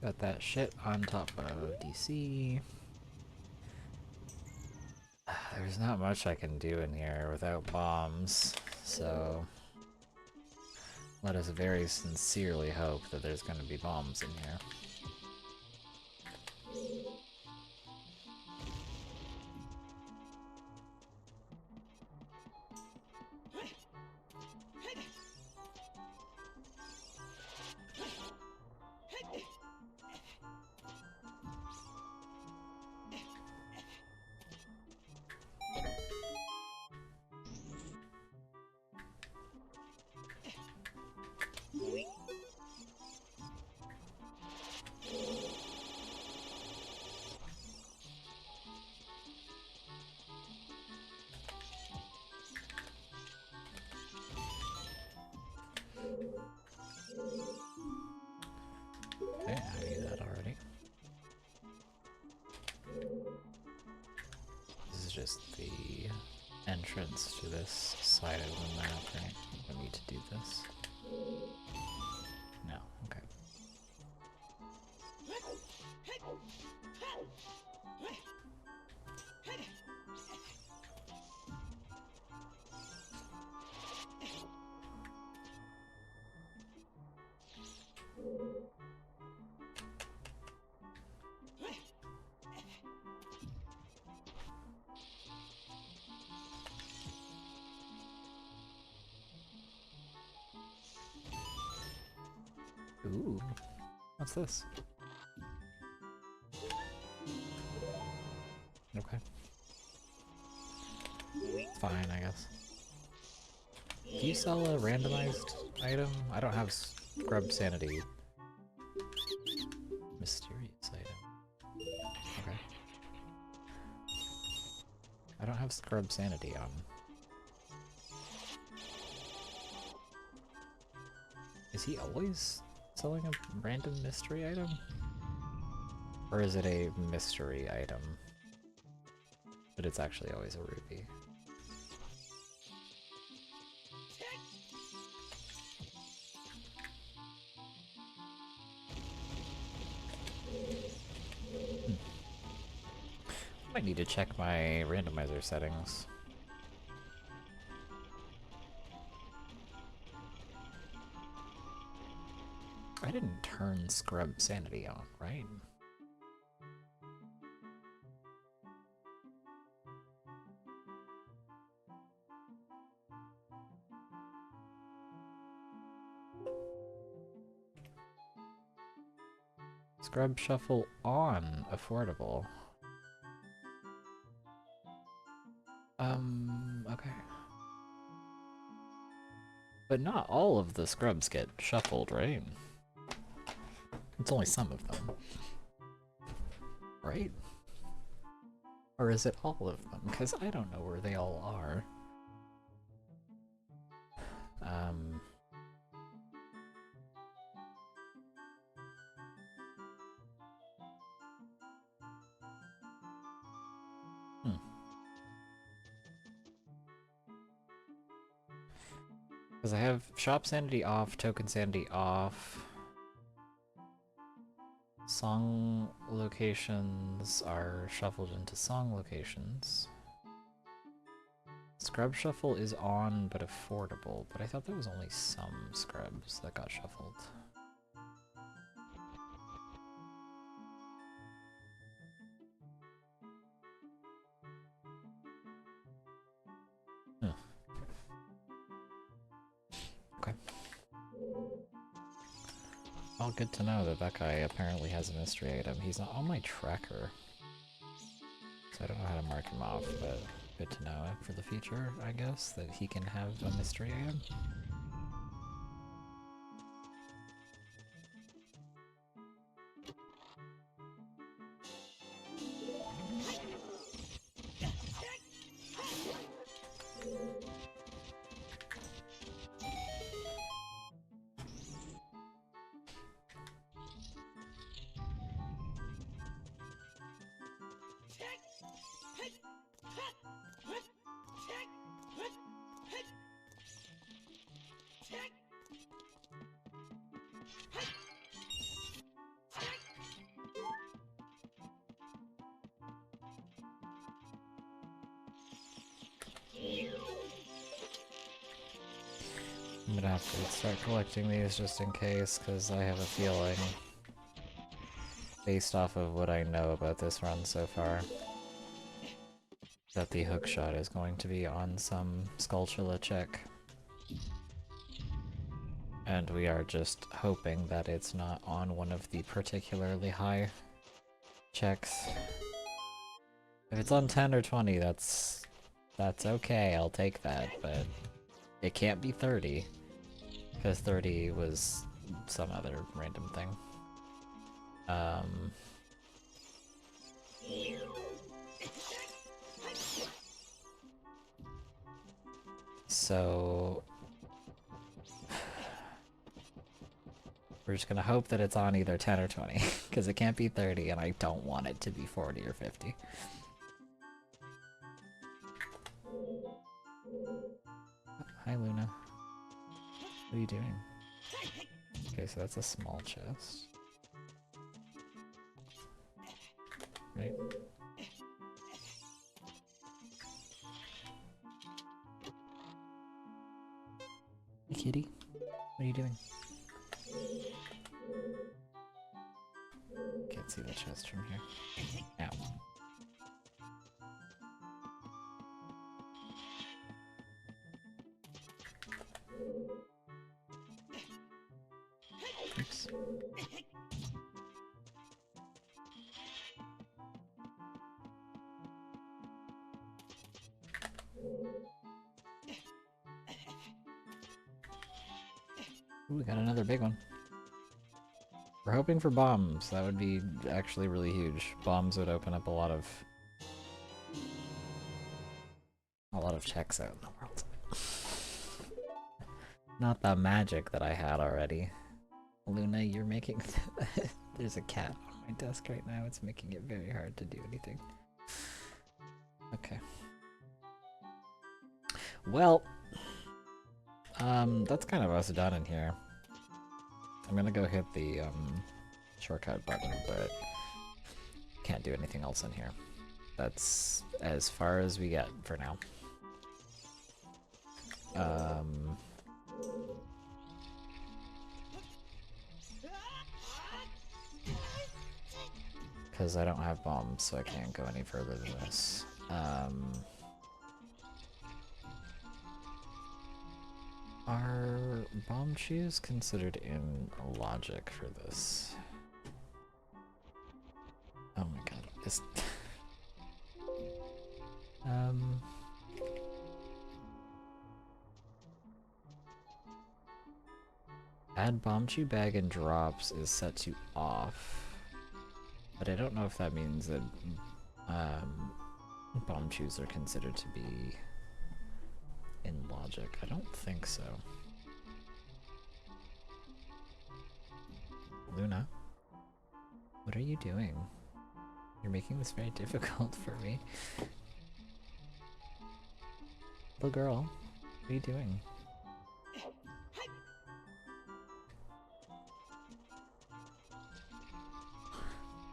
Got that shit on top of DC. There's not much I can do in here without bombs, so let us very sincerely hope that there's going to be bombs in here. Okay, I knew that already. This is just the entrance to this side of the map, right? I don't need to do this. No, okay. Ooh, what's this? Okay. Fine, I guess. Do you sell a randomized item? I don't have scrub sanity. Mysterious item. Okay. I don't have scrub sanity on. Is he always selling a random mystery item? Or is it a mystery item? But it's actually always a ruby. might need to check my randomizer settings. I didn't turn scrub sanity on, right? Scrub shuffle on affordable. Okay. But not all of the scrubs get shuffled, right? It's only some of them. Right? Or is it all of them? Because I don't know where they all are. Because I have shop sanity off, token sanity off. Song locations are shuffled into song locations. Scrub shuffle is on but affordable, but I thought there was only some scrubs that got shuffled. Okay. Well, good to know that that guy apparently has a mystery item. He's not on my tracker, so I don't know how to mark him off, but good to know for the future, I guess, that he can have a mystery item. I'm gonna have to start collecting these just in case, because I have a feeling, based off of what I know about this run so far, that the hookshot is going to be on some Skulltula check. And we are just hoping that it's not on one of the particularly high checks. If it's on 10 or 20, that's okay, I'll take that, but it can't be 30, because 30 was some other random thing. So we're just gonna hope that it's on either 10 or 20, because it can't be 30, and I don't want it to be 40 or 50. Hi, Luna. What are you doing? Okay, so that's a small chest. Right? Hey, kitty. What are you doing? Can't see the chest from here. Ow. Oops. Ooh, we got another big one. We're hoping for bombs. That would be actually really huge. Bombs would open up a lot of checks out in the world. Not the magic that I had already. Luna, you're making... There's a cat on my desk right now. It's making it very hard to do anything. Okay. Well, that's kind of us done in here. I'm gonna go hit the shortcut button, but can't do anything else in here. That's as far as we get for now. Because I don't have bombs, so I can't go any further than this. Are bomb shoes considered in logic for this? Oh my god, this... Add bomb shoe bag and drops is set to off. But I don't know if that means that bomb shoes are considered to be in logic. I don't think so. Luna, what are you doing? You're making this very difficult for me. Little girl, what are you doing?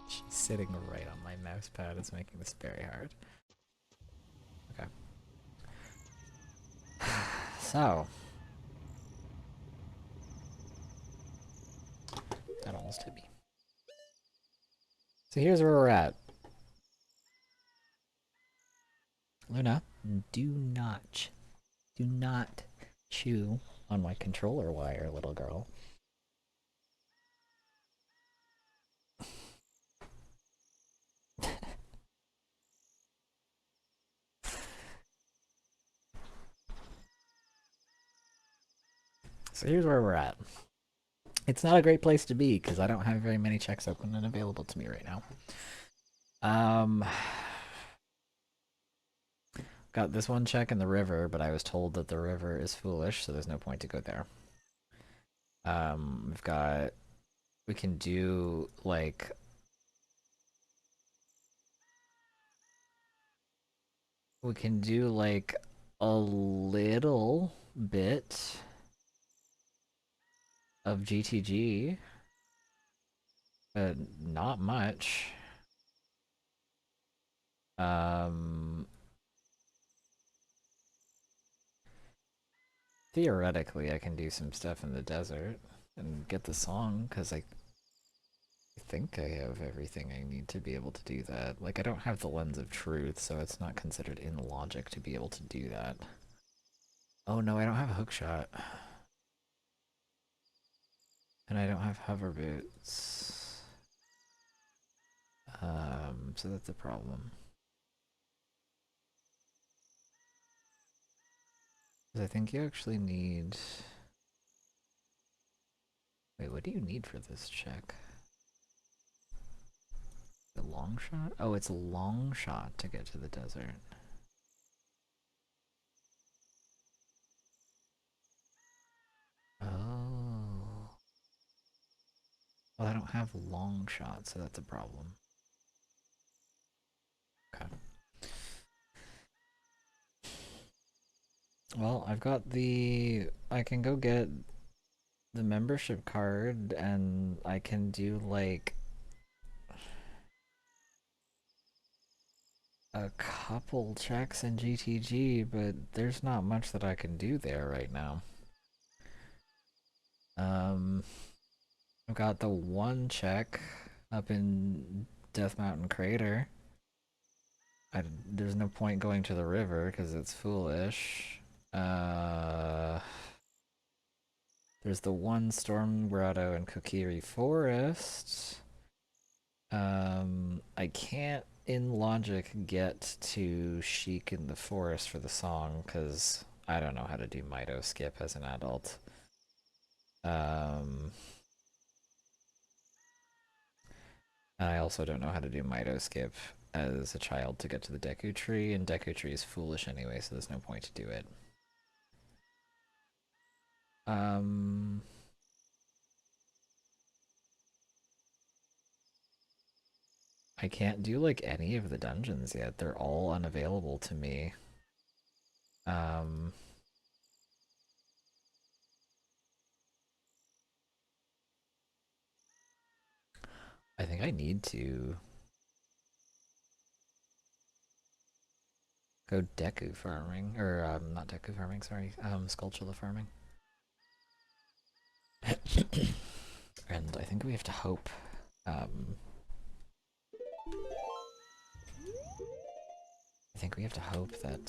She's sitting right on my mouse pad. It's making this very hard. Okay. So. That almost hit me. So here's where we're at. Luna, do not chew on my controller wire, little girl. So here's where we're at. It's not a great place to be because I don't have very many checks open and available to me right now. Got this one check in the river, but I was told that the river is foolish, so there's no point to go there. We can do like a little bit of GTG, but not much. Theoretically, I can do some stuff in the desert and get the song, because I think I have everything I need to be able to do that. Like, I don't have the Lens of Truth, so it's not considered in logic to be able to do that. Oh no, I don't have a hookshot. And I don't have hover boots. So that's a problem. I think you actually need... Wait, what do you need for this check? A long shot? Oh, it's a long shot to get to the desert. Oh. Well, I don't have long shots, so that's a problem. Okay. Well, I've got the... I can go get the membership card, and I can do, like... a couple checks in GTG, but there's not much that I can do there right now. I've got the one check up in Death Mountain Crater. There's no point going to the river because it's foolish. There's the one Storm Grotto in Kokiri Forest. I can't, in logic, get to Sheik in the forest for the song because I don't know how to do Mito skip as an adult. I also don't know how to do Mito skip as a child to get to the Deku Tree, and Deku Tree is foolish anyway, so there's no point to do it. I can't do like any of the dungeons yet. They're all unavailable to me. I think I need to Go Deku farming, or not Deku farming, sorry, Skulltula farming. And I think we have to hope, I think we have to hope that,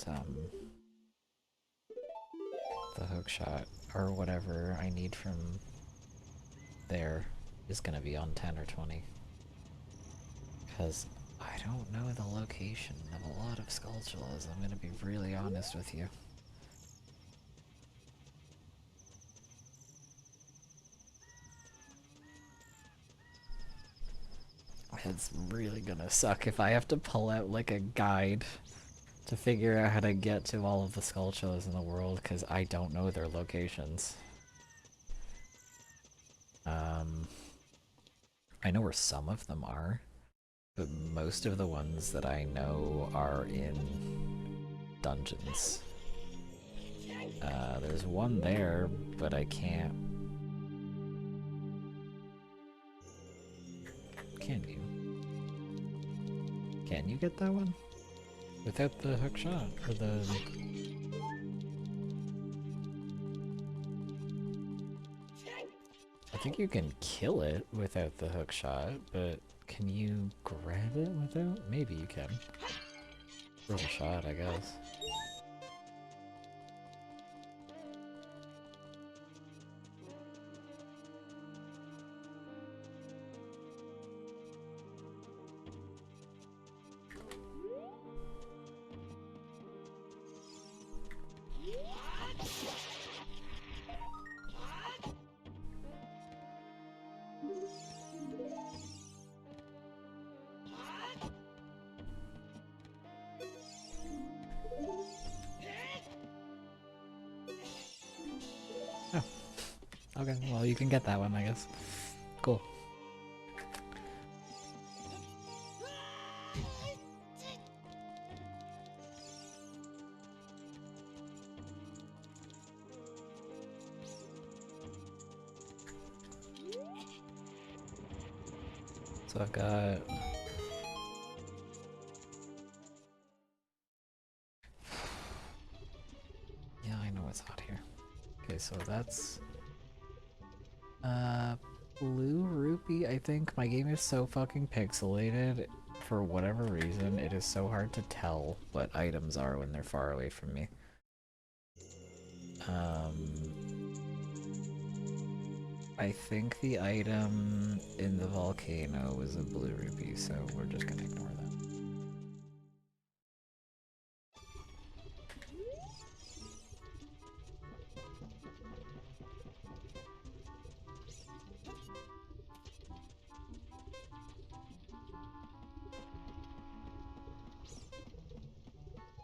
the hookshot, or whatever I need from there, is gonna be on 10 or 20. Because I don't know the location of a lot of Skulltulas, I'm gonna be really honest with you. It's really gonna suck if I have to pull out like a guide to figure out how to get to all of the Skulltulas in the world, because I don't know their locations. I know where some of them are, but most of the ones that I know are in dungeons. There's one there, but I can't... Can you? Can you get that one? Without the hookshot? Or the... I think you can kill it without the hookshot, but can you grab it without? Maybe you can. Worth a shot, I guess. Okay, well you can get that one, I guess. Cool. So I've got... Yeah, I know it's hot here. Okay, so that's... Blue Rupee, I think. My game is so fucking pixelated. For whatever reason, it is so hard to tell what items are when they're far away from me. I think the item in the volcano was a Blue Rupee, so we're just gonna ignore that.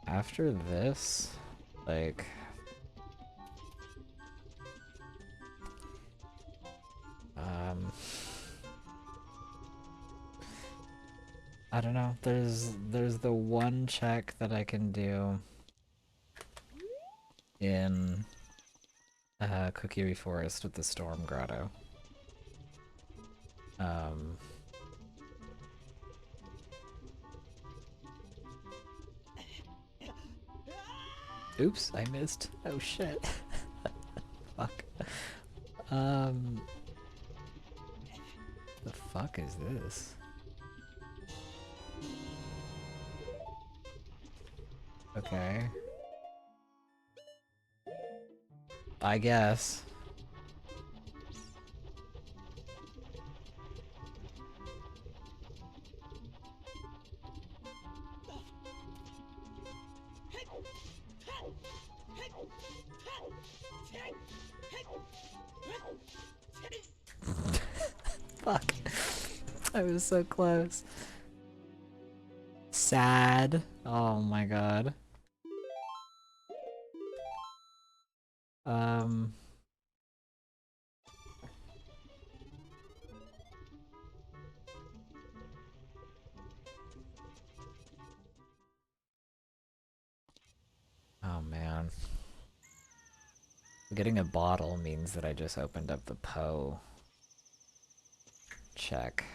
After this, like... I don't know, there's the one check that I can do in Kokiri Forest with the Storm Grotto. Oops, I missed. Oh shit. Fuck. The fuck is this? Okay. I guess. Fuck. I was so close. Sad. Oh my god. Oh man. Getting a bottle means that I just opened up the Poe check.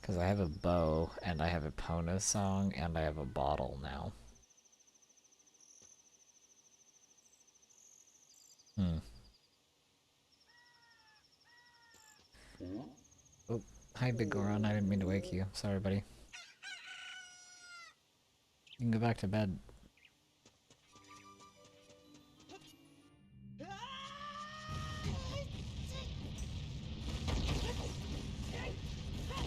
Because I have a bow, and I have a Epona song, and I have a bottle now. Oh, hi Big Goron, I didn't mean to wake you. Sorry, buddy. You can go back to bed.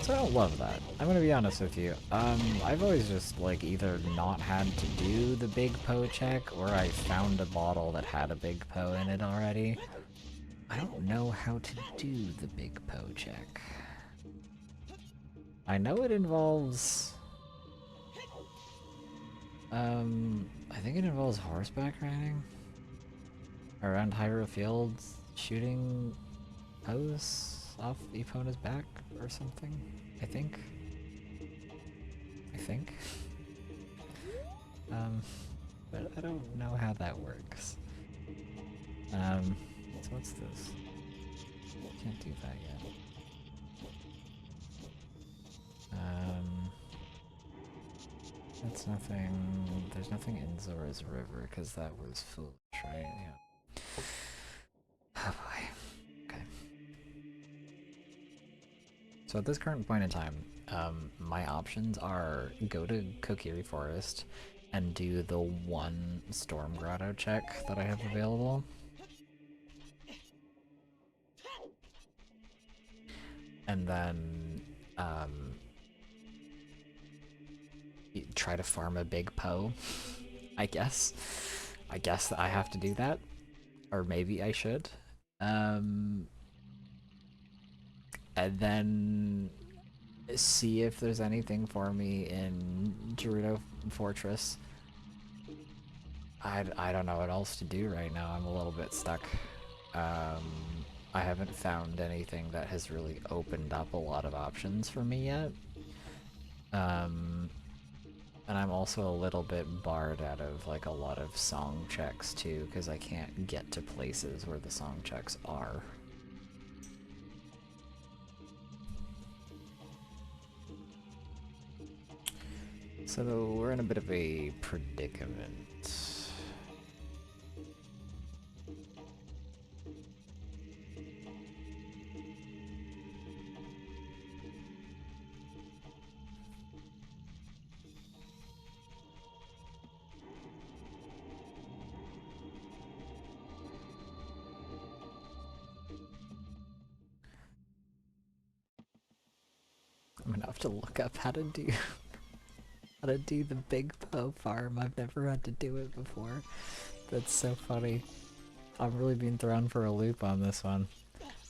So I don't love that. I'm gonna be honest with you. I've always just, like, either not had to do the big Poe check, or I found a bottle that had a big Poe in it already. I don't know how to do the big Poe check. I know it involves... I think it involves horseback riding? Around Hyrule Fields, shooting Poes off Epona's back or something? I think. But I don't know how that works. So what's this? Can't do that yet. That's nothing. There's nothing in Zora's River because that was foolish, right? Yeah. Oh boy. Okay. So at this current point in time, my options are go to Kokiri Forest and do the one Storm Grotto check that I have available. And then, try to farm a big Poe, I guess. I guess that I have to do that. Or maybe I should. And then see if there's anything for me in Gerudo Fortress. I don't know what else to do right now. I'm a little bit stuck. I haven't found anything that has really opened up a lot of options for me yet. And I'm also a little bit barred out of, like, a lot of song checks too, because I can't get to places where the song checks are. So we're in a bit of a predicament. I'm gonna have to look up how to do the big Poe farm. I've never had to do it before. That's so funny. I'm really being thrown for a loop on this one.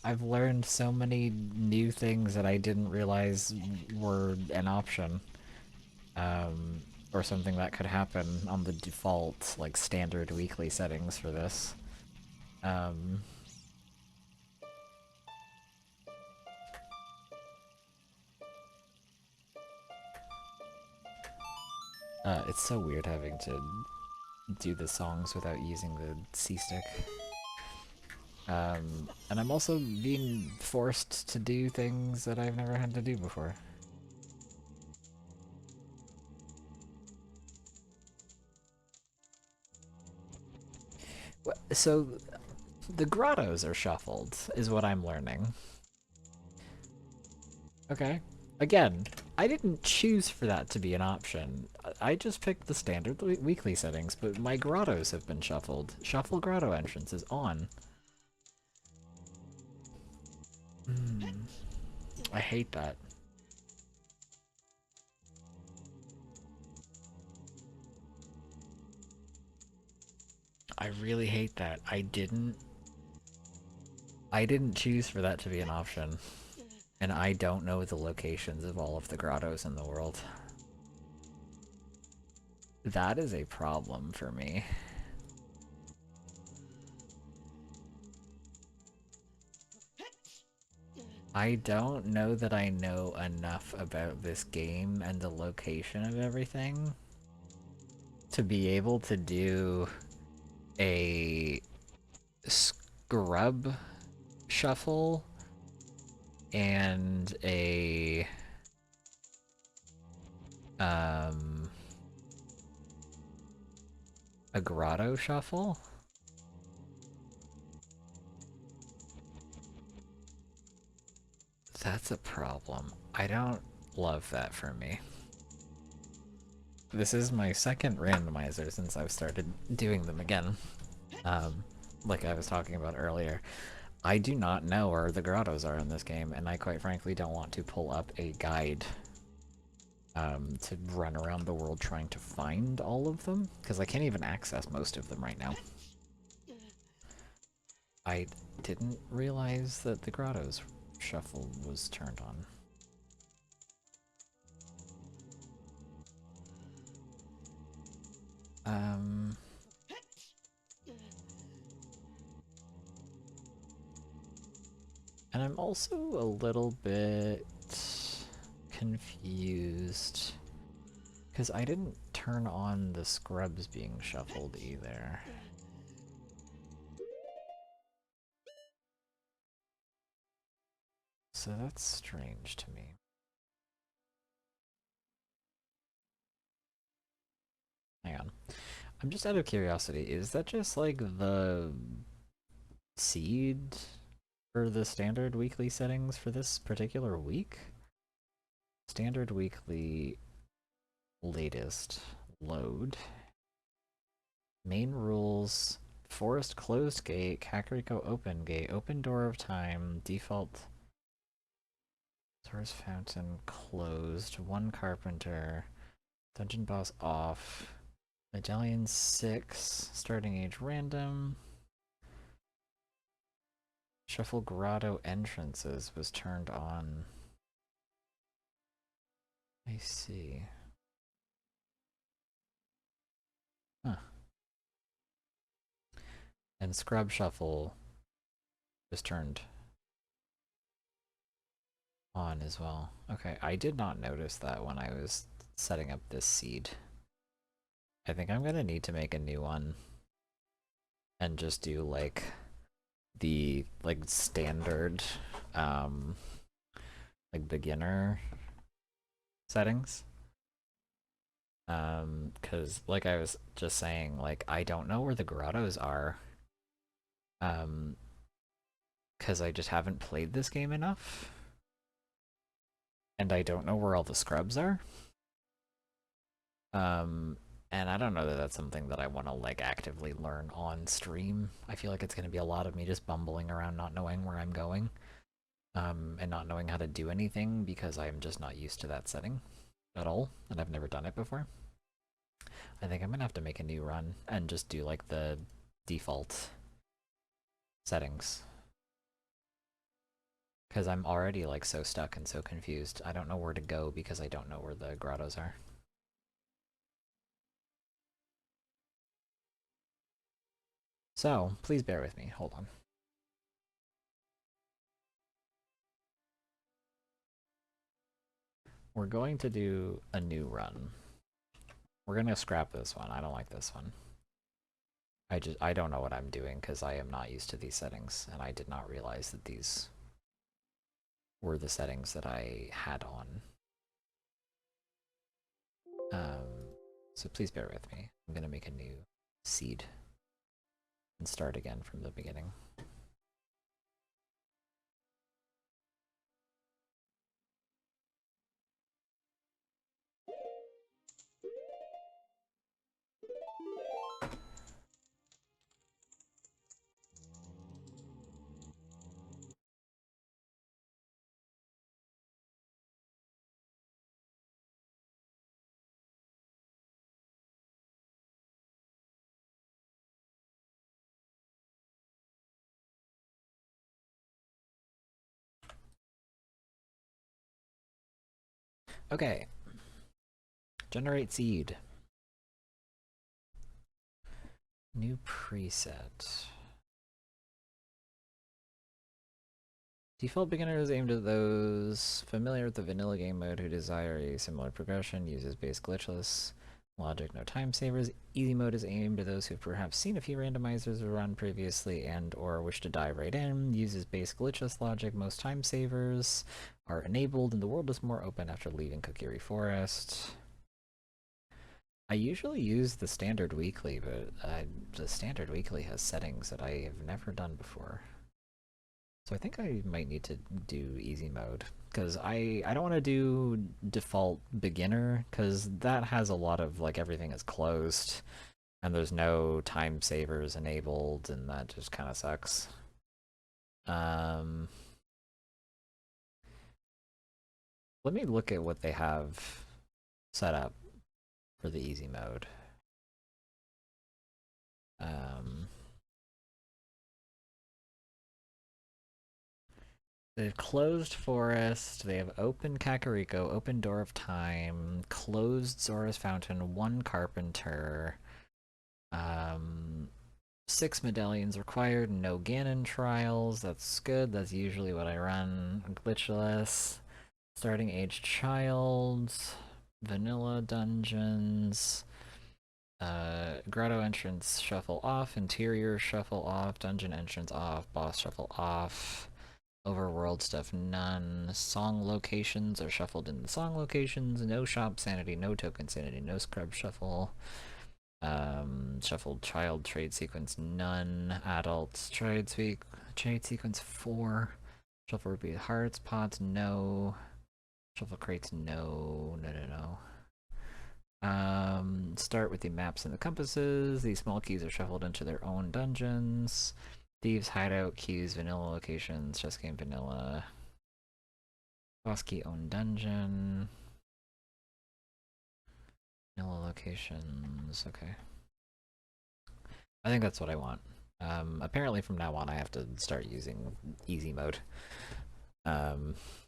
I've learned so many new things that I didn't realize were an option. Or something that could happen on the default, like, standard weekly settings for this. It's so weird having to do the songs without using the C-stick. And I'm also being forced to do things that I've never had to do before. So, the grottos are shuffled, is what I'm learning. Okay. Again, I didn't choose for that to be an option. I just picked the standard weekly settings, but my grottos have been shuffled. Shuffle grotto entrance is on. I hate that. I really hate that. I didn't choose for that to be an option. And I don't know the locations of all of the grottos in the world. That is a problem for me. I don't know that I know enough about this game and the location of everything to be able to do a scrub shuffle and a Um, a grotto shuffle? That's a problem. I don't love that for me. This is my second randomizer since I've started doing them again. Like I was talking about earlier. I do not know where the grottos are in this game, and I quite frankly don't want to pull up a guide to run around the world trying to find all of them, because I can't even access most of them right now. I didn't realize that the grottos shuffle was turned on. And I'm also a little bit confused because I didn't turn on the scrubs being shuffled either. So that's strange to me. Hang on. I'm just out of curiosity, is that just like the seed for the standard weekly settings for this particular week? Standard weekly latest load. Main rules, forest closed gate, Kakariko open gate, open door of time, default source fountain closed, one carpenter, dungeon boss off, medallion 6, starting age random, shuffle grotto entrances was turned on. I see. Huh. And scrub shuffle was turned on as well. Okay, I did not notice that when I was setting up this seed. I think I'm gonna need to make a new one and just do like the standard like beginner settings. Cause like I was just saying, like I don't know where the grottos are. Cause I just haven't played this game enough. And I don't know where all the scrubs are. And I don't know that that's something that I want to like actively learn on stream. I feel like it's going to be a lot of me just bumbling around not knowing where I'm going. And not knowing how to do anything because I'm just not used to that setting at all, and I've never done it before. I think I'm gonna have to make a new run and just do like the default settings. Because I'm already like so stuck and so confused. I don't know where to go because I don't know where the grottos are. So, please bear with me. Hold on. We're going to do a new run. We're gonna scrap this one. I don't like this one. I don't know what I'm doing because I am not used to these settings, and I did not realize that these were the settings that I had on. So please bear with me. I'm gonna make a new seed and start again from the beginning. Okay. Generate seed. New preset. Default beginner is aimed at those familiar with the vanilla game mode who desire a similar progression, uses base glitchless logic, no time savers. Easy mode is aimed at those who've perhaps seen a few randomizers run previously and or wish to dive right in, uses base glitchless logic, most time savers are enabled, and the world is more open after leaving Kokiri Forest. I usually use the standard weekly, but the standard weekly has settings that I have never done before. So I think I might need to do easy mode, because I don't want to do default beginner, because that has a lot of, like, everything is closed, and there's no time savers enabled, and that just kind of sucks. Let me look at what they have set up for the easy mode. They have closed forest, they have open Kakariko, open door of time, closed Zora's fountain, one carpenter, 6 medallions required, no Ganon trials, that's good, that's usually what I run, glitchless, starting age child, vanilla dungeons, grotto entrance shuffle off, interior shuffle off, dungeon entrance off, boss shuffle off, overworld stuff none, song locations are shuffled in the song locations, no shop sanity, no token sanity, no scrub shuffle, shuffled child trade sequence none, adults trade sequence 4, shuffle repeat hearts, pots no, shuffle crates no. Start with the maps and the compasses. These small keys are shuffled into their own dungeons. Thieves hideout keys, vanilla locations, chess game vanilla. Boss key own dungeon. Vanilla locations, okay. I think that's what I want. Apparently from now on I have to start using easy mode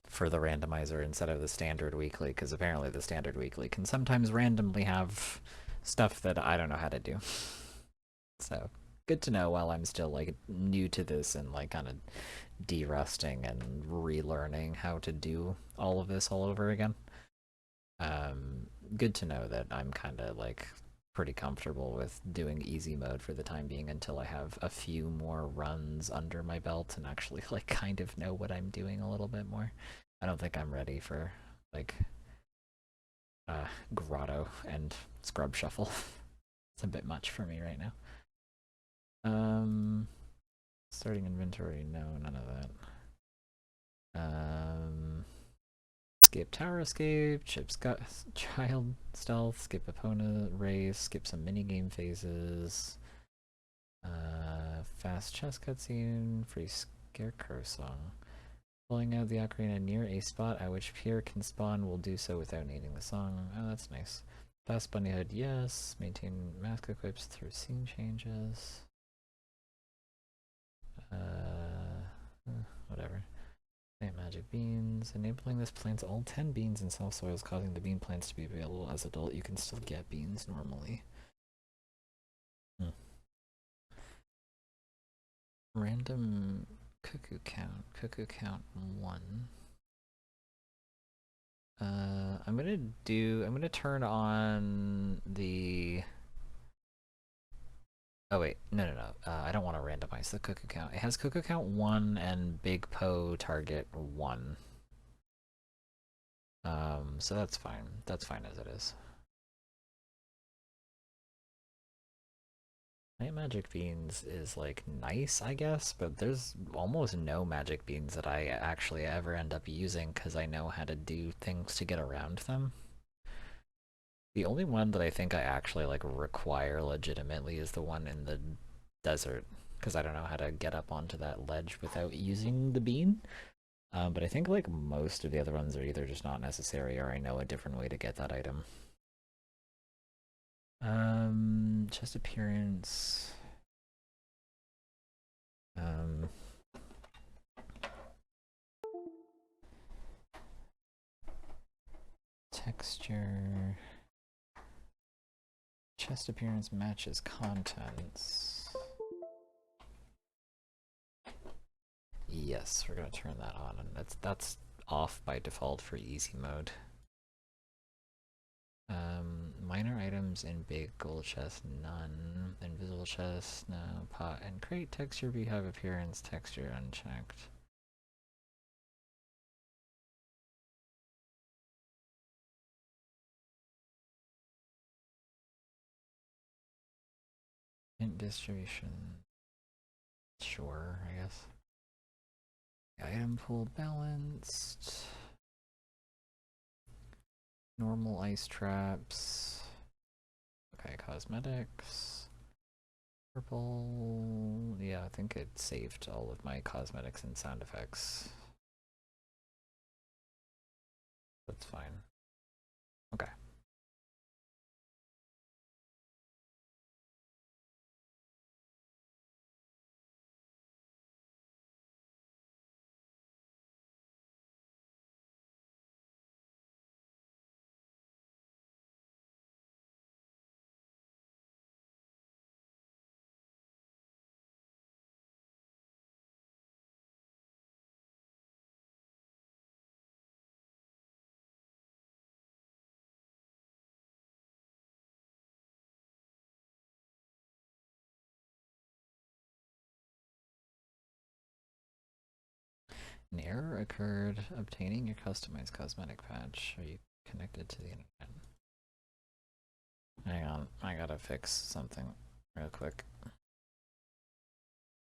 for the randomizer instead of the standard weekly, because apparently the standard weekly can sometimes randomly have stuff that I don't know how to do. So good to know while I'm still like new to this and like kind of de-rusting and relearning how to do all of this all over again. Good to know that I'm kind of like pretty comfortable with doing easy mode for the time being until I have a few more runs under my belt and actually like kind of know what I'm doing a little bit more. I don't think I'm ready for like grotto and scrub shuffle. It's a bit much for me right now. Starting inventory, no, none of that. Skip tower escape, chip child stealth, skip opponent race, skip some minigame phases. Fast chess cutscene, free scarecrow song. Pulling out the ocarina near a spot at which Pierre can spawn will do so without needing the song. Oh, that's nice. Fast bunny hood, yes. Maintain mask equips through scene changes. Whatever. Plant magic beans. Enabling this plants all 10 beans in self soils, causing the bean plants to be available as adult. You can still get beans normally. Random cuckoo count. Cuckoo count 1. I'm gonna turn on the... Oh wait, no. I don't want to randomize the cuckoo count. It has cuckoo count 1 and Big Po target 1. So that's fine. That's fine as it is. Night magic beans is like nice, I guess, but there's almost no magic beans that I actually ever end up using because I know how to do things to get around them. The only one that I think I actually like require legitimately is the one in the desert, because I don't know how to get up onto that ledge without using the bean. But I think like most of the other ones are either just not necessary or I know a different way to get that item. Chest appearance. Texture. Chest appearance matches contents. Yes, we're gonna turn that on, and that's off by default for easy mode. Minor items in big gold chest, none. Invisible chest, no. Pot and crate texture, beehive appearance, texture unchecked. Hint distribution. Sure, I guess. Item pool balanced. Normal ice traps. Okay, cosmetics. Purple. Yeah, I think it saved all of my cosmetics and sound effects. That's fine. Okay. An error occurred obtaining your customized cosmetic patch. Are you connected to the internet? Hang on, I gotta fix something.